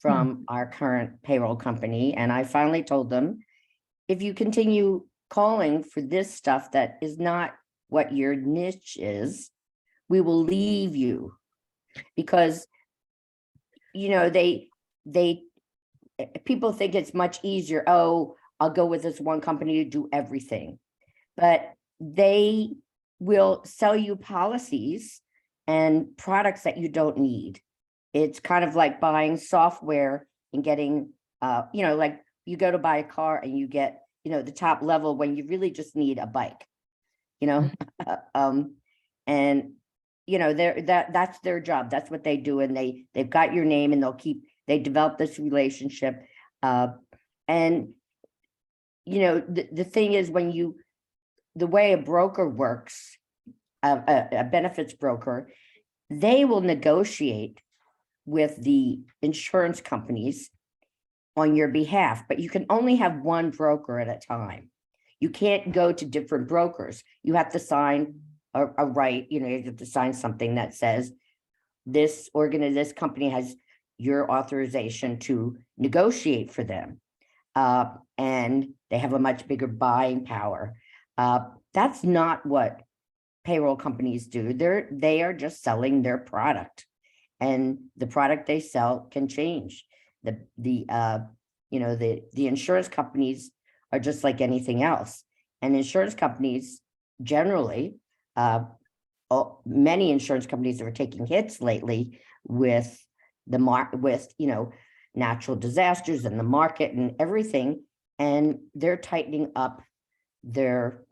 from our current payroll company, and I finally told them, if you continue calling for this stuff that is not what your niche is, we will leave you, because people think it's much easier. Oh, I'll go with this one company to do everything, but they will sell you policies and products that you don't need. It's kind of like buying software and getting, like you go to buy a car and you get, the top level when you really just need a bike, and that's their job. That's what they do. And they've got your name, and they develop this relationship. And the thing is, the way a broker works, a benefits broker, they will negotiate with the insurance companies on your behalf, but you can only have one broker at a time. You can't go to different brokers. You have to sign you have to sign something that says this company has your authorization to negotiate for them. And they have a much bigger buying power. That's not what payroll companies do. They are just selling their product, and the product they sell can change. The insurance companies are just like anything else, and insurance companies generally, many insurance companies are taking hits lately with natural disasters and the market and everything, and they're tightening up their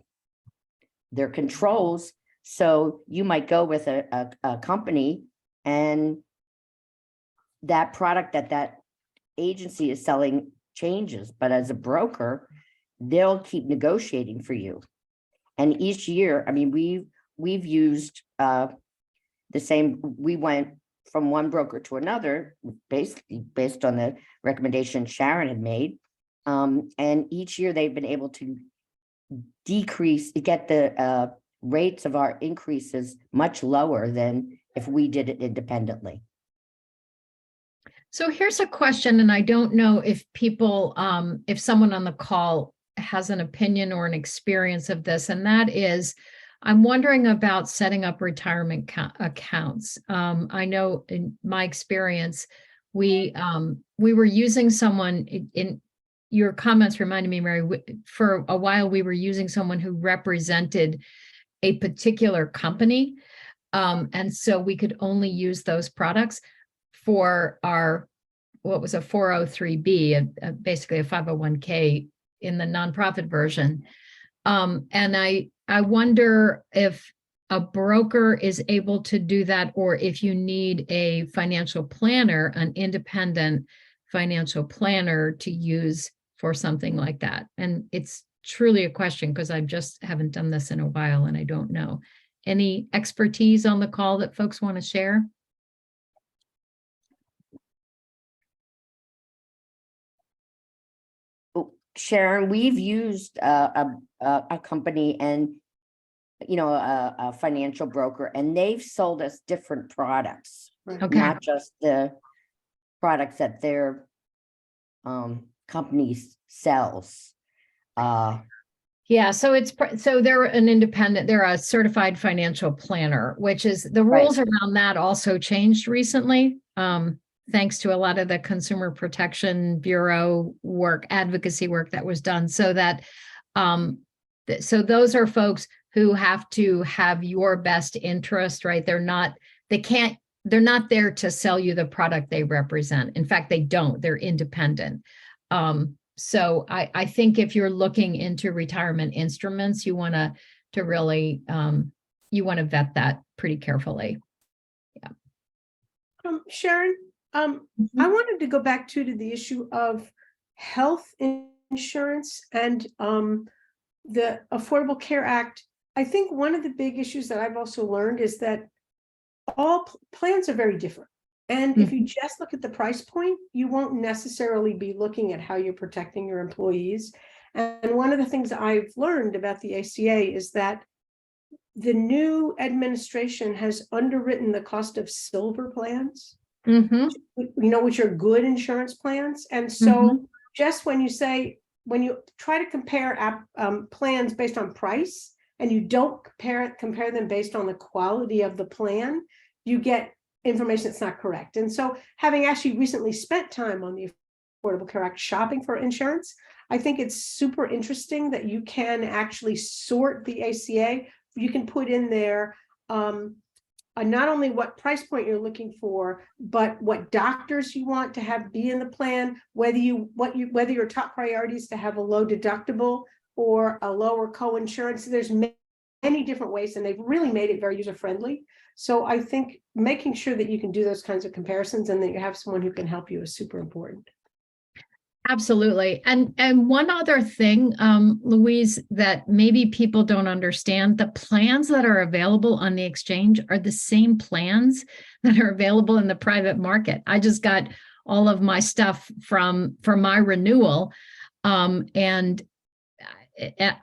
controls. So you might go with a company, and that product that agency is selling changes, but as a broker, they'll keep negotiating for you. And each year, I mean, we've used the same. We went from one broker to another, basically based on the recommendation Sharon had made. And each year they've been able to get the rates of our increases much lower than if we did it independently. So here's a question, and I don't know if people, if someone on the call has an opinion or an experience of this, and that is, I'm wondering about setting up retirement accounts. I know in my experience, we were using someone in your comments reminded me, Mary, for a while we were using someone who represented a particular company. And so we could only use those products for our, what was a 403B, basically a 501k in the nonprofit version. And I wonder if a broker is able to do that, or if you need a financial planner, an independent financial planner to use for something like that. And it's truly a question because I just haven't done this in a while and I don't know. Any expertise on the call that folks want to share? Sharon, we've used a company and a financial broker, and they've sold us different products, Okay. not just the products that their company sells. Yeah, so they're an independent, they're a certified financial planner, which is the rules around that also changed recently. Thanks to a lot of the Consumer Protection Bureau work, advocacy work that was done, so that so those are folks who have to have your best interest, right? They're not there to sell you the product they represent. In fact, they don't, they're independent. So I think if you're looking into retirement instruments, you want to really, you want to vet that pretty carefully. Sharon, I wanted to go back to the issue of health insurance and the Affordable Care Act. I think one of the big issues that I've also learned is that all plans are very different. And if you just look at the price point, you won't necessarily be looking at how you're protecting your employees. And one of the things I've learned about the ACA is that the new administration has underwritten the cost of silver plans, which are good insurance plans. And so just when you try to compare plans based on price, and you don't compare them based on the quality of the plan, you get information that's not correct. And so, having actually recently spent time on the Affordable Care Act shopping for insurance, I think it's super interesting that you can actually sort the ACA. You can put in there not only what price point you're looking for, but what doctors you want to have be in the plan, whether your top priority is to have a low deductible or a lower co-insurance. There's many different ways, and they've really made it very user-friendly. So I think making sure that you can do those kinds of comparisons and that you have someone who can help you is super important. Absolutely. And one other thing, Louise, that maybe people don't understand, the plans that are available on the exchange are the same plans that are available in the private market. I just got all of my stuff for my renewal, and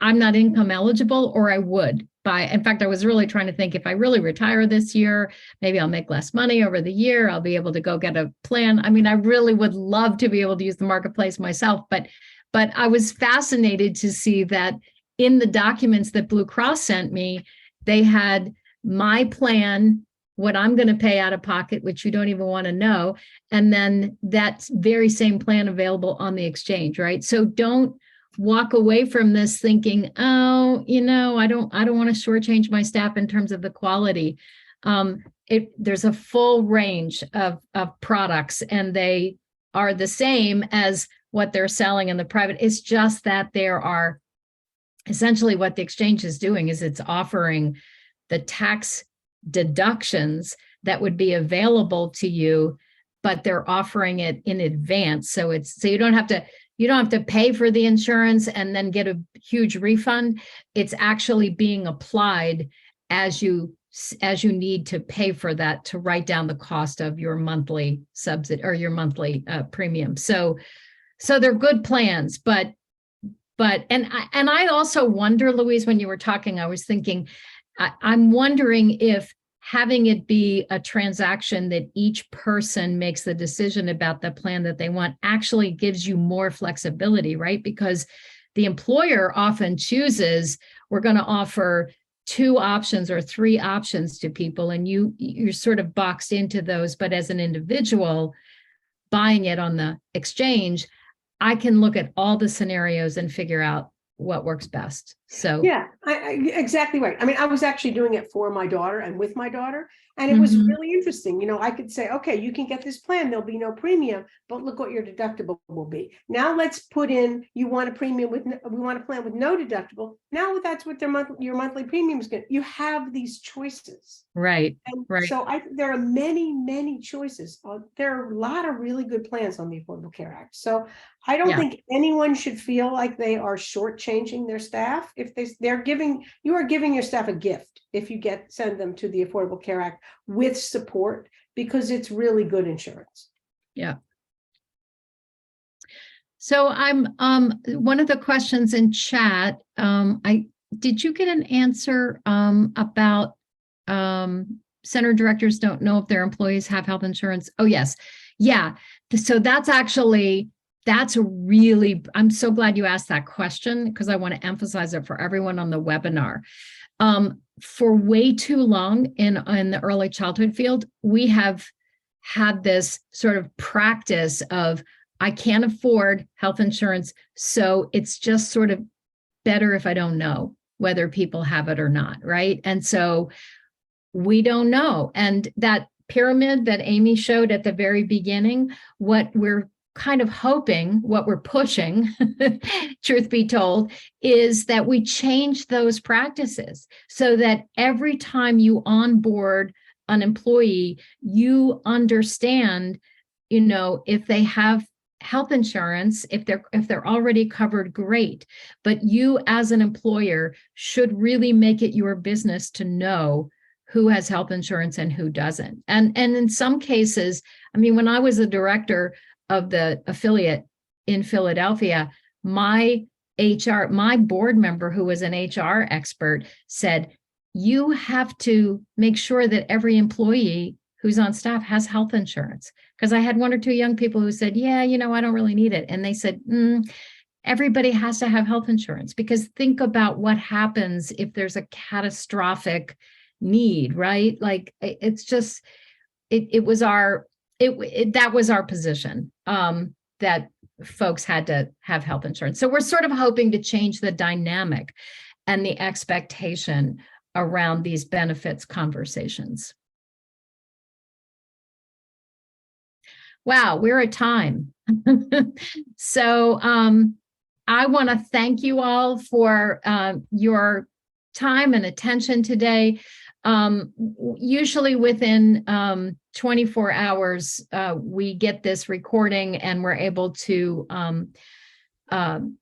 I'm not income eligible, or I would buy. In fact, I was really trying to think, if I really retire this year, maybe I'll make less money over the year. I'll be able to go get a plan. I mean, I really would love to be able to use the marketplace myself, but I was fascinated to see that in the documents that Blue Cross sent me, they had my plan, what I'm going to pay out of pocket, which you don't even want to know, and then that very same plan available on the exchange, right? So don't walk away from this thinking, oh, I don't want to shortchange my staff in terms of the quality. There's a full range of products, and they are the same as what they're selling in the private. It's just that there are essentially, what the exchange is doing is it's offering the tax deductions that would be available to you, but they're offering it in advance. So you don't have to pay for the insurance and then get a huge refund. It's actually being applied as you need to pay for that to write down the cost of your monthly subsidy or your monthly premium. So they're good plans, but I also wonder, Louise, when you were talking, I was thinking, I'm wondering if having it be a transaction that each person makes the decision about the plan that they want actually gives you more flexibility, right? Because the employer often chooses, we're going to offer 2 options or 3 options to people, and you're sort of boxed into those. But as an individual buying it on the exchange, I can look at all the scenarios and figure out what works best. So yeah, exactly right. I mean, I was actually doing it for my daughter and with my daughter, and it was really interesting. I could say, okay, you can get this plan, there'll be no premium, but look what your deductible will be. Now let's put in, we want a plan with no deductible. Now that's what your monthly premium is going to. You have these choices. Right. And right. so there are many choices. There are a lot of really good plans on the Affordable Care Act. So I don't think anyone should feel like they are shortchanging their staff. If you are giving your staff a gift if you send them to the Affordable Care Act with support, because it's really good insurance. Yeah. So I'm one of the questions in chat. Did you get an answer about center directors don't know if their employees have health insurance? Oh, yes. Yeah. So I'm so glad you asked that question, because I want to emphasize it for everyone on the webinar. For way too long in the early childhood field, we have had this sort of practice of, I can't afford health insurance, so it's just sort of better if I don't know. whether people have it or not, right? And so we don't know. And that pyramid that Amy showed at the very beginning, what we're kind of hoping, what we're pushing, truth be told, is that we change those practices so that every time you onboard an employee, you understand, if they have health insurance, if they're already covered, great. But you as an employer should really make it your business to know who has health insurance and who doesn't. And in some cases, I mean, when I was a director of the affiliate in Philadelphia, my board member, who was an HR expert, said, you have to make sure that every employee who's on staff has health insurance. Because I had one or two young people who said, yeah, I don't really need it. And they said, everybody has to have health insurance, because think about what happens if there's a catastrophic need, right? Like it's just, that was our position, that folks had to have health insurance. So we're sort of hoping to change the dynamic and the expectation around these benefits conversations. Wow, we're at time. So I want to thank you all for your time and attention today. Usually within 24 hours, we get this recording and we're able to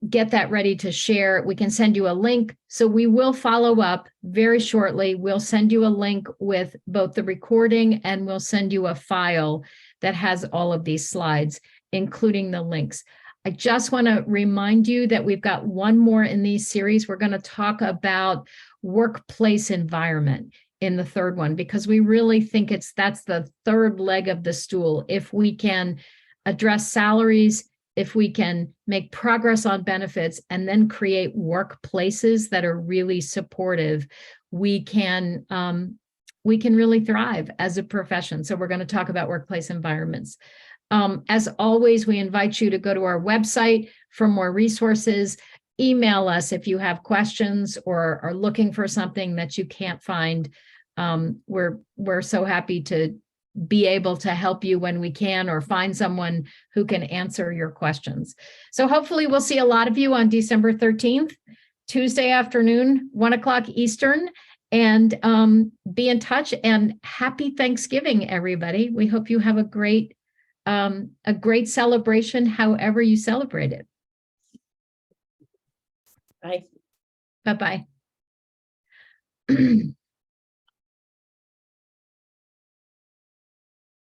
get that ready to share. We can send you a link. So we will follow up very shortly. We'll send you a link with both the recording, and we'll send you a file that has all of these slides, including the links. I just want to remind you that we've got one more in these series. We're going to talk about workplace environment in the third one, because we really think that's the third leg of the stool. If we can address salaries, if we can make progress on benefits, and then create workplaces that are really supportive, we can really thrive as a profession. So we're going to talk about workplace environments. As always, we invite you to go to our website for more resources. Email us if you have questions or are looking for something that you can't find. We're so happy to be able to help you when we can, or find someone who can answer your questions. So hopefully we'll see a lot of you on December 13th, Tuesday afternoon, 1:00 Eastern, and be in touch. And happy Thanksgiving, everybody. We hope you have a great celebration, however you celebrate it. Bye. Bye-bye.